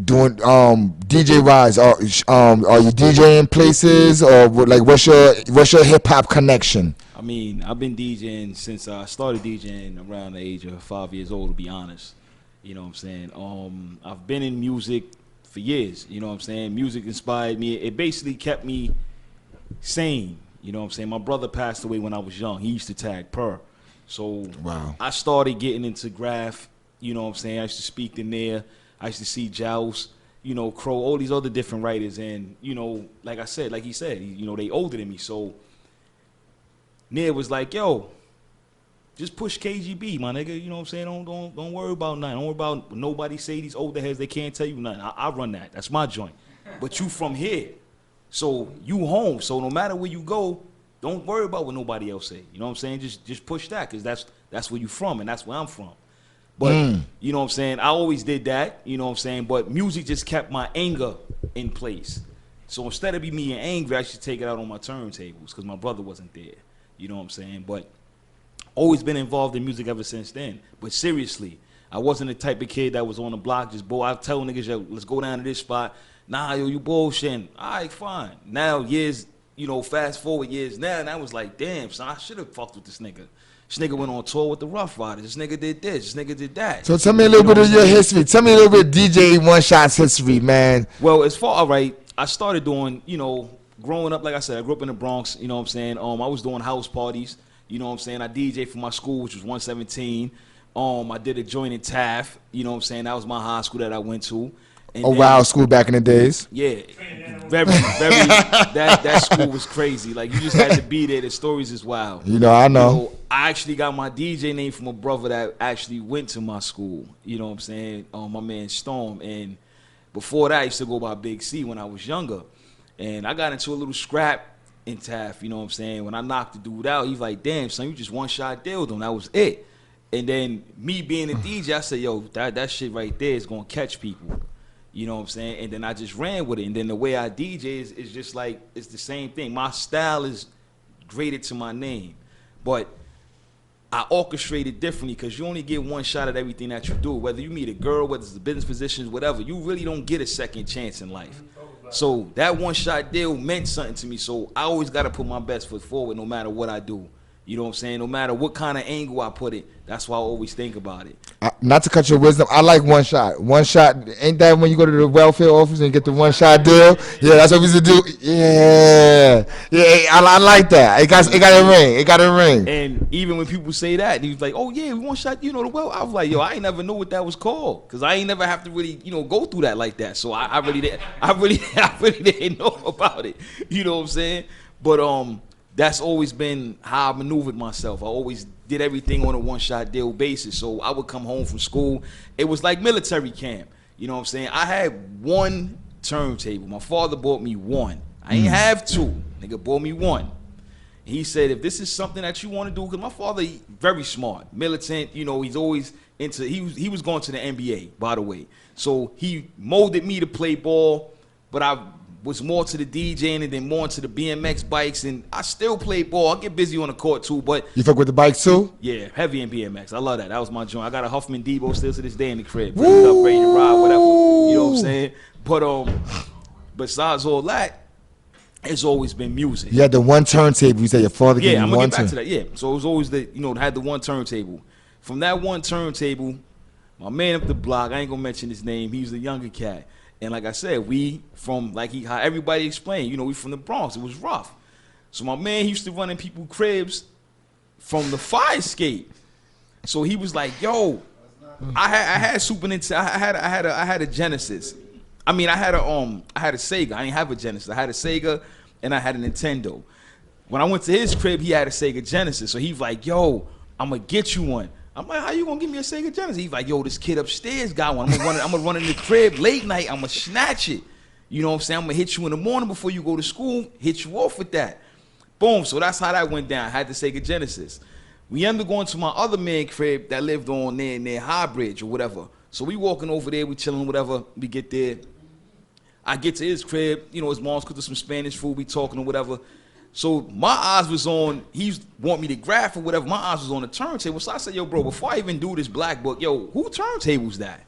doing DJ Rise. Are you DJing places, or like what's your hip hop connection? I mean, I've been DJing since I started DJing around the age of 5 years old, to be honest. You know what I'm saying? I've been in music for years. You know what I'm saying? Music inspired me. It basically kept me sane. You know what I'm saying? My brother passed away when I was young. He used to tag Per. So Wow. I started getting into graph. You know what I'm saying? I used to speak in there. I used to see Joust, you know, Crow, all these other different writers. And, you know, like I said, like he said, you know, they older than me. So Nia was like, yo, just push KGB, my nigga. You know what I'm saying? Don't worry about nothing. Don't worry about what nobody say. These older heads, they can't tell you nothing. I run that. That's my joint. But you from here. So you home. So no matter where you go, don't worry about what nobody else say. You know what I'm saying? Just push that, because that's where you from, and that's where I'm from. But you know what I'm saying? I always did that, you know what I'm saying? But music just kept my anger in place. So instead of me being angry, I should take it out on my turntables because my brother wasn't there. You know what I'm saying? But always been involved in music ever since then. But seriously, I wasn't the type of kid that was on the block just, I tell niggas, yo, let's go down to this spot. Nah, yo, you bullshitting. All right, fine. Now, years, you know, fast forward years now, and I was like, damn, son, I should have fucked with this nigga. This nigga went on tour with the Rough Riders. This nigga did this. This nigga did that. So tell me a little bit of your history. Tell me a little bit of DJ One Shot's history, man. Well, as far, all right, I started doing, you know, growing up, like I said, I grew up in the Bronx, you know what I'm saying? I was doing house parties, you know what I'm saying? I DJed for my school, which was 117. I did a joint in Taft, you know what I'm saying? That was my high school that I went to. And wild school back in the days. Yeah, very, that school was crazy. Like, you just had to be there. The stories is wild. You know, I know. You know, I actually got my DJ name from a brother that actually went to my school. You know what I'm saying? My man Storm. And before that, I used to go by Big C when I was younger. And I got into a little scrap in Taft, you know what I'm saying? When I knocked the dude out, he's like, damn, son, you just one-shot dealed him. That was it. And then me being a DJ, I said, yo, that shit right there is going to catch people. You know what I'm saying? And then I just ran with it. And then the way I DJ is just like, it's the same thing. My style is graded to my name. But I orchestrate it differently because you only get one shot at everything that you do. Whether you meet a girl, whether it's the business positions, whatever, you really don't get a second chance in life. So that one shot deal meant something to me. So I always got to put my best foot forward no matter what I do. You know what I'm saying? No matter what kind of angle I put it, that's why I always think about it. Not to cut your wisdom, I like One Shot. One Shot, ain't that when you go to the welfare office and get the one shot deal? Yeah, that's what we used to do. Yeah, I like that. It got a ring. It got a ring. And even when people say that, he's like, "Oh yeah, we one shot." You know the well. I was like, "Yo, I ain't never know what that was called because I ain't never have to really, you know, go through that like that." So I really didn't know about it. You know what I'm saying? But that's always been how I maneuvered myself. I always did everything on a one-shot deal basis. So I would come home from school. It was like military camp. You know what I'm saying? I had one turntable. My father bought me one. I ain't have two. Nigga bought me one. He said, if this is something that you want to do, because my father, very smart, militant, you know, he's always into, he was going to the NBA, by the way. So he molded me to play ball, but I was more to the DJing and then more into the BMX bikes, and I still play ball. I get busy on the court too, but you fuck with the bikes too? Yeah, heavy in BMX. I love that. That was my joint. I got a Huffman Debo still to this day in the crib. Bring it up, ready to ride, whatever. You know what I'm saying? But besides all that, it's always been music. You had the one turntable. You said your father gave you one. Yeah, I'm gonna get back to that. Yeah, so it was always had the one turntable. From that one turntable, my man up the block, I ain't gonna mention his name. He was a younger cat. And like I said, we from how everybody explained, you know, we from the Bronx. It was rough. So my man used to run in people's cribs from the fire escape. So he was like, "Yo, I had Super Nintendo. I had a Genesis. I mean, I had a Sega. I didn't have a Genesis. I had a Sega and I had a Nintendo. When I went to his crib, he had a Sega Genesis. So he was like, "Yo, I'm gonna get you one." I'm like, "How you gonna give me a Sega Genesis?" He's like, "Yo, this kid upstairs got one. I'm gonna run in the crib late night. I'm gonna snatch it. You know what I'm saying? I'm gonna hit you in the morning before you go to school, hit you off with that." Boom. So that's how that went down. I had the Sega Genesis. We ended up going to my other man crib that lived on near High Bridge or whatever. So we walking over there, we chilling, whatever. We get there. I get to his crib. You know, his mom's cooking some Spanish food. We talking or whatever. So my eyes was on, he want me to graph or whatever, my eyes was on the turntable. So I said, "Yo, bro, before I even do this black book, yo, who turntable's that?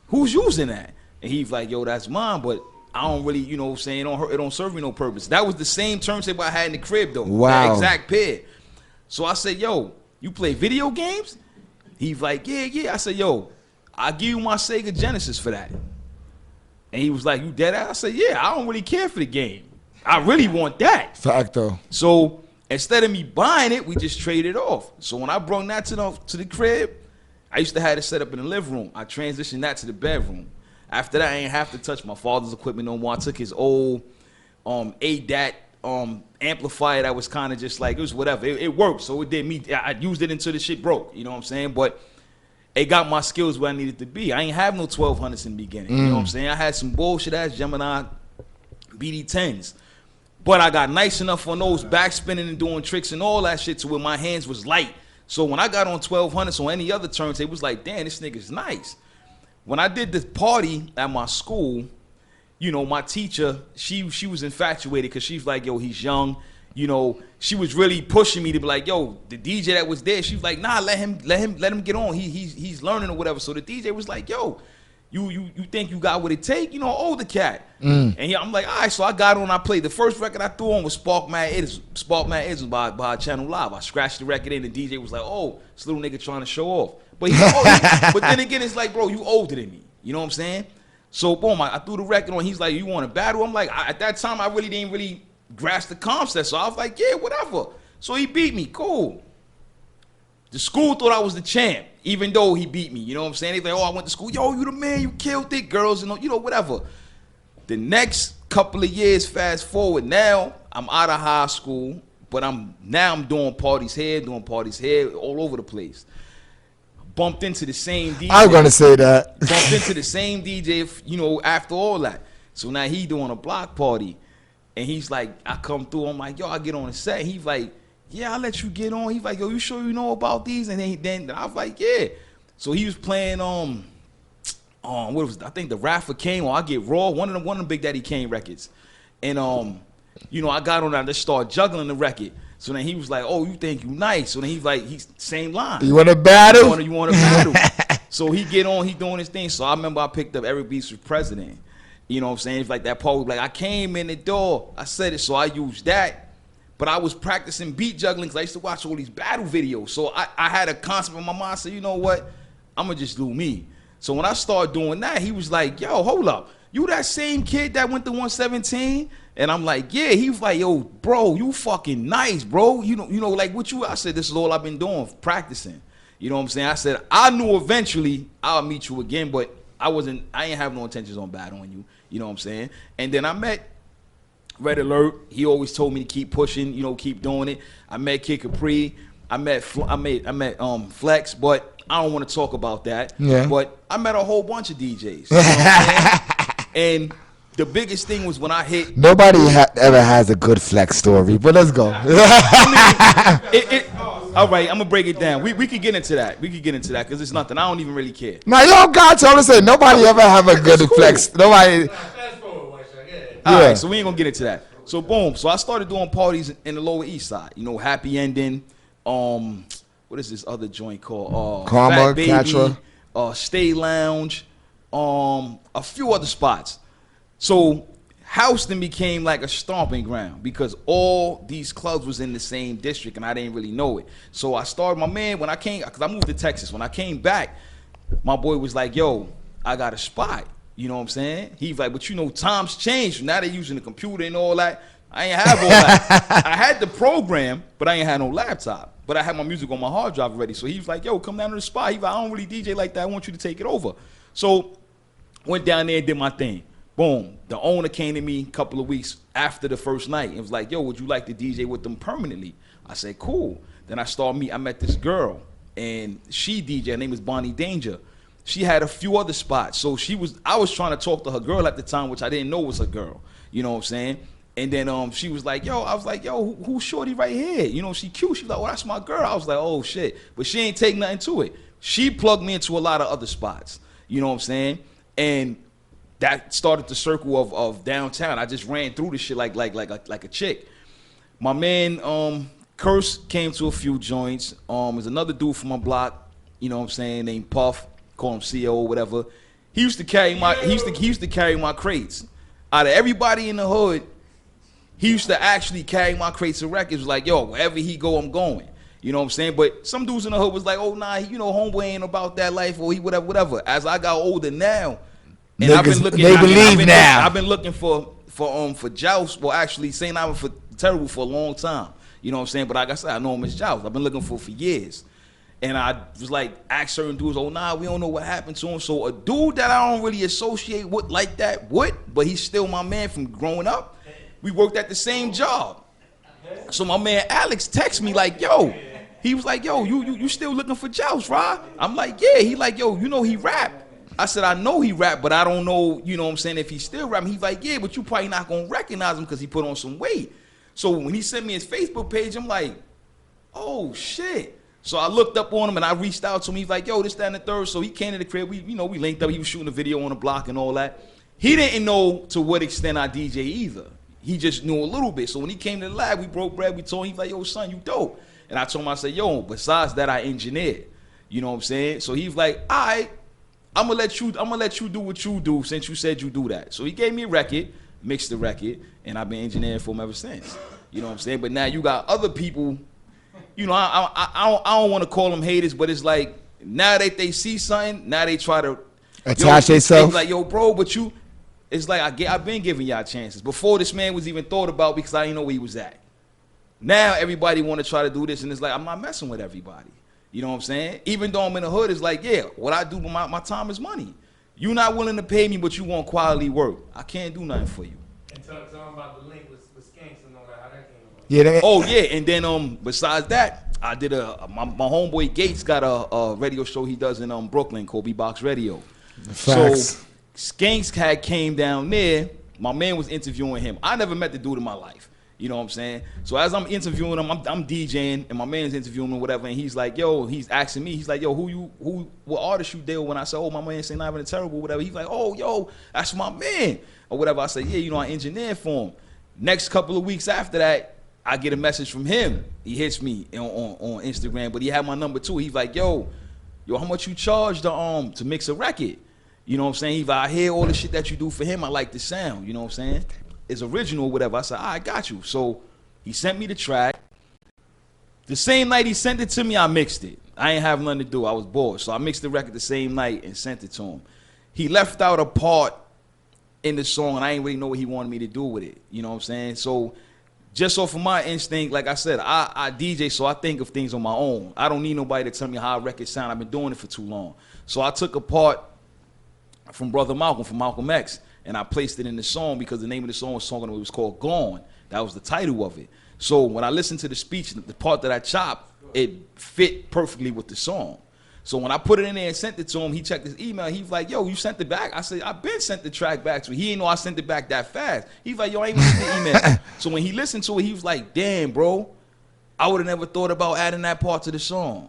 Who's using that?" And he's like, "Yo, that's mine, but I don't really, you know what I'm saying, it don't serve me no purpose." That was the same turntable I had in the crib though. Wow. That exact pair. So I said, "Yo, you play video games?" He's like, yeah. I said, "Yo, I'll give you my Sega Genesis for that." And he was like, "You dead ass?" I said, "Yeah, I don't really care for the game. I really want that." Fact though. So instead of me buying it, we just traded off. So when I brought that to the crib, I used to have it set up in the living room. I transitioned that to the bedroom. After that, I ain't have to touch my father's equipment no more. I took his old ADAT amplifier that was kind of just like, it was whatever. It worked, so it did me. I used it until the shit broke. You know what I'm saying? But it got my skills where I needed to be. I ain't have no 1200s in the beginning. You know what I'm saying? I had some bullshit ass Gemini BD10s. But I got nice enough on those back spinning and doing tricks and all that shit to where my hands was light. So when I got on 1200s or any other turns, it was like, damn, this nigga's nice. When I did this party at my school, you know, my teacher, she was infatuated because she's like, yo, he's young. You know, she was really pushing me to be like, yo, the DJ that was there, she was like, nah, let him get on. He's learning or whatever. So the DJ was like, yo, you think you got what it take? You know, older cat. And yeah, I'm like, all right. So I got on. I played the first record I threw on was Spark Mad Isms by Channel Live. I scratched the record in. The DJ was like, oh, this little nigga trying to show off. But but then again, it's like, bro, you older than me. You know what I'm saying? So boom, I threw the record on. He's like, you want a battle? I'm like, at that time, I really didn't grasp the concept. So I was like, yeah, whatever. So he beat me. Cool. The school thought I was the champ, even though he beat me. You know what I'm saying? They like, oh, I went to school. Yo, you the man. You killed it. Girls and, you know, whatever. The next couple of years, fast forward, now I'm out of high school, but I'm doing parties here, all over the place. Bumped into the same DJ. I was gonna say that. Bumped into the same DJ, you know, after all that. So now he doing a block party, and he's like, I come through. I'm like, yo, I get on the set. He's like, yeah, I'll let you get on. He's like, yo, you sure you know about these? And then I was like, yeah. So he was playing what was it? I think the Rafa Kane or I Get Raw, one of the Big Daddy Kane records. And you know, I got on that, just started juggling the record. So then he was like, oh, you think you nice. So then he's like, he's same line. You want to battle? You want to battle. So he get on, he doing his thing. So I remember I picked up Eric Beats for President. You know what I'm saying? It's like that part was like, I came in the door, I said it, so I used that. But I was practicing beat juggling because I used to watch all these battle videos. So I had a concept in my mind, so you know what? I'm going to just do me. So when I started doing that, he was like, yo, hold up. You that same kid that went to 117? And I'm like, yeah. He was like, yo, bro, you fucking nice, bro. You know, like what you, I said, this is all I've been doing, practicing. You know what I'm saying? I said, I knew eventually I'll meet you again, but I ain't have no intentions on battling you. You know what I'm saying? And then I met Red Alert. He always told me to keep pushing, you know, keep doing it. I met Kid Capri. I met Flex, but I don't want to talk about that. Yeah. But I met a whole bunch of DJs. You know what I'm saying? And the biggest thing was when I hit. Nobody ever has a good Flex story, but let's go. All right, I'm gonna break it down. We could get into that. Because it's nothing. I don't even really care. No, you don't got to. I'm saying nobody ever have a good Flex. Nobody. All right, so we ain't gonna get into that. So boom. So I started doing parties in the Lower East Side. You know, Happy Ending. What is this other joint called? Karma, Fat Baby, Catra. Stay Lounge. A few other spots. So Houston became like a stomping ground because all these clubs was in the same district and I didn't really know it. So I started, my man, when I came, because I moved to Texas. When I came back, my boy was like, yo, I got a spot. You know what I'm saying? He's like, but you know, times changed. Now they're using the computer and all that. I ain't have all that. I had the program, but I ain't had no laptop. But I had my music on my hard drive already. So he was like, yo, come down to the spot. He was like, I don't really DJ like that. I want you to take it over. So went down there and did my thing. Boom. The owner came to me a couple of weeks after the first night and was like, yo, would you like to DJ with them permanently? I said, cool. Then I met this girl and she DJ, her name is Bonnie Danger. She had a few other spots. So I was trying to talk to her girl at the time, which I didn't know was her girl. You know what I'm saying? And then she was like, yo, I was like, yo, who's shorty right here? You know, she cute. She was like, oh, that's my girl. I was like, oh shit. But she ain't take nothing to it. She plugged me into a lot of other spots. You know what I'm saying? And that started the circle of downtown. I just ran through the shit like a chick. My man Curse came to a few joints. There's another dude from my block, you know what I'm saying, named Puff, call him CO or whatever. He used to carry my crates. Out of everybody in the hood, he used to actually carry my crates of records. Was like, yo, wherever he go, I'm going. You know what I'm saying? But some dudes in the hood was like, oh nah, you know, homeboy ain't about that life or he whatever. As I got older now. And Niggas, I've been looking. I've been looking for Joust. Well, actually, St. Ivan for Terrible for a long time. You know what I'm saying? But like I said, I know him as Joust. I've been looking for years. And I was like, ask certain dudes, oh nah, we don't know what happened to him. So a dude that I don't really associate with like that but he's still my man from growing up. We worked at the same job. So my man Alex texted me like, yo, he was like, yo, you still looking for Joust, right? I'm like, yeah. He like, yo, you know he rap. I said, I know he rap, but I don't know, you know what I'm saying, if he's still rapping. He's like, yeah, but you probably not going to recognize him because he put on some weight. So when he sent me his Facebook page, I'm like, oh, shit. So I looked up on him and I reached out to him. He's like, yo, this, that, and the third. So he came to the crib. We linked up. He was shooting a video on the block and all that. He didn't know to what extent I DJ either. He just knew a little bit. So when he came to the lab, we broke bread. We told him, he's like, yo, son, you dope. And I told him, I said, yo, besides that, I engineered. You know what I'm saying? So he's like, all right, I'm gonna let you do what you do since you said you do that. So he gave me a record, mixed the record, and I've been engineering for him ever since. You know what I'm saying? But now you got other people, you know, I don't want to call them haters, but it's like now that they see something, now they try to attach themselves. Like, yo, bro, but you, it's like I've been giving y'all chances before this man was even thought about because I didn't know where he was at. Now everybody want to try to do this, and it's like I'm not messing with everybody. You know what I'm saying? Even though I'm in the hood, it's like, yeah, what I do with my time is money. You're not willing to pay me, but you want quality work. I can't do nothing for you. And tell them about the link with Skanks and all that, how that came about. Yeah. Oh yeah, and then besides that, I did my homeboy Gates got a radio show he does in Brooklyn called B-Box Radio. Facts. So Skanks had came down there. My man was interviewing him. I never met the dude in my life. You know what I'm saying? So as I'm interviewing him, I'm DJing, and my man's interviewing him, whatever, and he's like, yo, he's asking me, he's like, yo, what artist you deal with? When I said, oh, my man saying not even terrible, whatever, he's like, oh, yo, that's my man, or whatever. I say, yeah, you know, I engineer for him. Next couple of weeks after that, I get a message from him. He hits me on Instagram, but he had my number too. He's like, yo, how much you charge to mix a record? You know what I'm saying? He's like, I hear all the shit that you do for him. I like the sound. You know what I'm saying? It's original, whatever. I said, I got you. So he sent me the track. The same night he sent it to me, I mixed it. I ain't have nothing to do. I was bored. So I mixed the record the same night and sent it to him. He left out a part in the song, and I ain't really know what he wanted me to do with it. You know what I'm saying? So just off of my instinct, like I said, I DJ, so I think of things on my own. I don't need nobody to tell me how a record sound. I've been doing it for too long. So I took a part from Brother Malcolm, from Malcolm X, and I placed it in the song because the name of the song was called Gone. That was the title of it. So when I listened to the speech, the part that I chopped, it fit perfectly with the song. So when I put it in there and sent it to him, he checked his email. He was like, yo, you sent it back? I said, I've been sent the track back to him. He didn't know I sent it back that fast. He's like, yo, I ain't even sent the email. So when he listened to it, he was like, damn, bro, I would have never thought about adding that part to the song.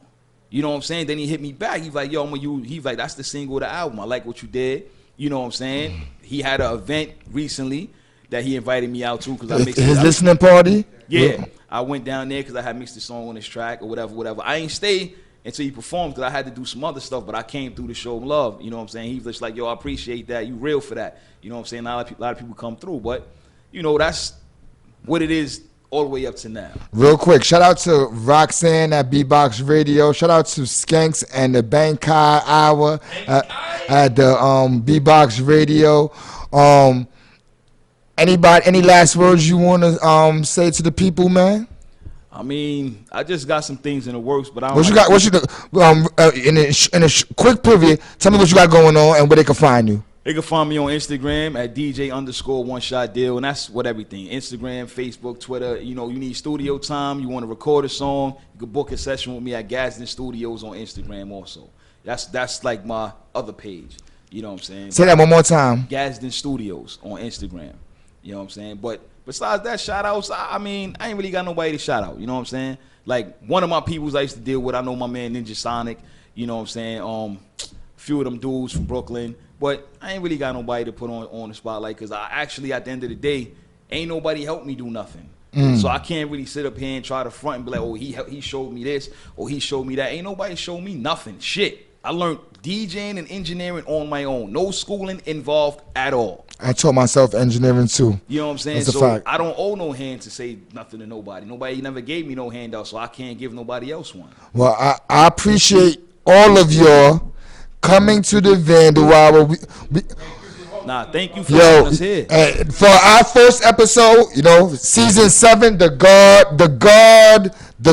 You know what I'm saying? Then he hit me back. He's like, yo, he's like, that's the single of the album. I like what you did. You know what I'm saying? He had an event recently that he invited me out to because I mixed his listening party. Yeah, I went down there because I had mixed the song on his track or whatever. I ain't stay until he performed because I had to do some other stuff, but I came through to show him love. You know what I'm saying? He was just like, yo, I appreciate that. You real for that. You know what I'm saying? A lot of people come through, but you know that's what it is all the way up to now. Real quick, shout out to Roxanne at B-Box Radio. Shout out to Skanks and the Bankai Hour at the B-Box Radio. Any last words you want to say to the people, man? I mean, I just got some things in the works, but I don't. In a quick preview, tell me what you got going on and where they can find you. They can find me on Instagram at DJ_1ShotDeal, and that's what everything. Instagram, Facebook, Twitter. You know, you need studio time, you want to record a song, you can book a session with me at Gadsden Studios on Instagram also. That's like my other page. You know what I'm saying? Say that one more time. Gadsden Studios on Instagram. You know what I'm saying? But besides that, shout outs, I mean, I ain't really got nobody to shout out. You know what I'm saying? Like one of my peoples I used to deal with, I know my man Ninja Sonic. You know what I'm saying? Few of them dudes from Brooklyn. But I ain't really got nobody to put on the spotlight because I actually, at the end of the day, ain't nobody helped me do nothing. So I can't really sit up here and try to front and be like, oh, he showed me this or he showed me that. Ain't nobody showed me nothing. Shit. I learned DJing and engineering on my own. No schooling involved at all. I taught myself engineering too. You know what I'm saying? That's a so fact. I don't owe no hand to say nothing to nobody. Nobody never gave me no handout, so I can't give nobody else one. Well, I appreciate all of y'all coming to the Vandal Hour. Nah, thank you for having us here. For our first episode, you know, season 7, the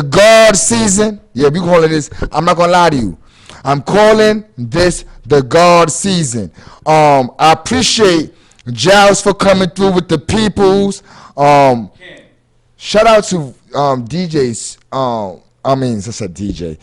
guard season. Yeah, we call it this. I'm not gonna lie to you. I'm calling this the guard season. I appreciate Joust for coming through with the peoples. Shout out to DJs. I said DJ.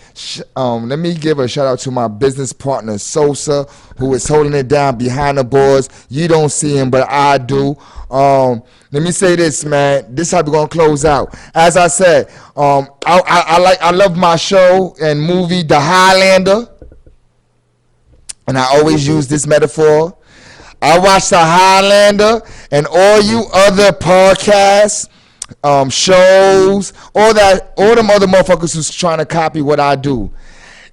Let me give a shout out to my business partner Sosa, who is holding it down behind the boards. You don't see him, but I do. Let me say this, man. This is how we're gonna close out. As I said, I love my show and movie, The Highlander, and I always use this metaphor. I watch The Highlander and all you other podcasts, shows, all them other motherfuckers who's trying to copy what I do.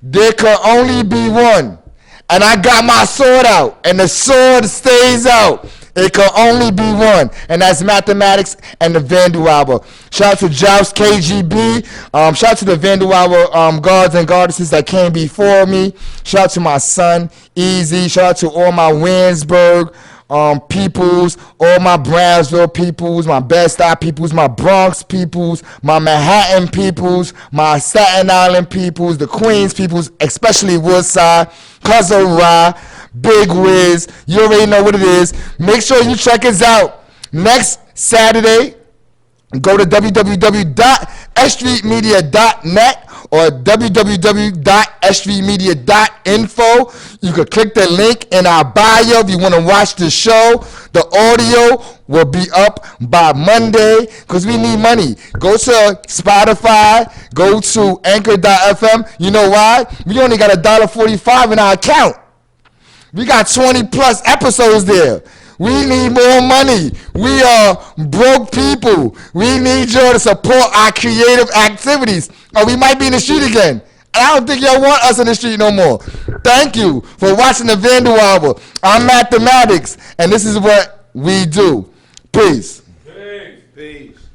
There can only be one. And I got my sword out, and the sword stays out. It can only be one, and that's mathematics and the Vandal Hour. Shout out to Joust KGB. Shout out to the Vandal Hour guards and goddesses that came before me. Shout out to my son, Easy. Shout out to all my Winsburg peoples, all my Brownsville peoples, my Bed-Stuy peoples, my Bronx peoples, my Manhattan peoples, my Staten Island peoples, the Queens peoples, especially Woodside, Cousin Ra, Big Wiz. You already know what it is. Make sure you check us out next Saturday. Go to www.sstreetmedia.net or www.sstreetmedia.info. You can click the link in our bio if you want to watch the show. The audio will be up by Monday because we need money. Go to Spotify, go to Anchor.fm. You know why? We only got $1.45 in our account. We got 20 plus episodes there. We need more money. We are broke people. We need you to support our creative activities, or we might be in the street again. And I don't think y'all want us in the street no more. Thank you for watching the Vandal Hour. I'm Mathematics, and this is what we do. Peace. Peace.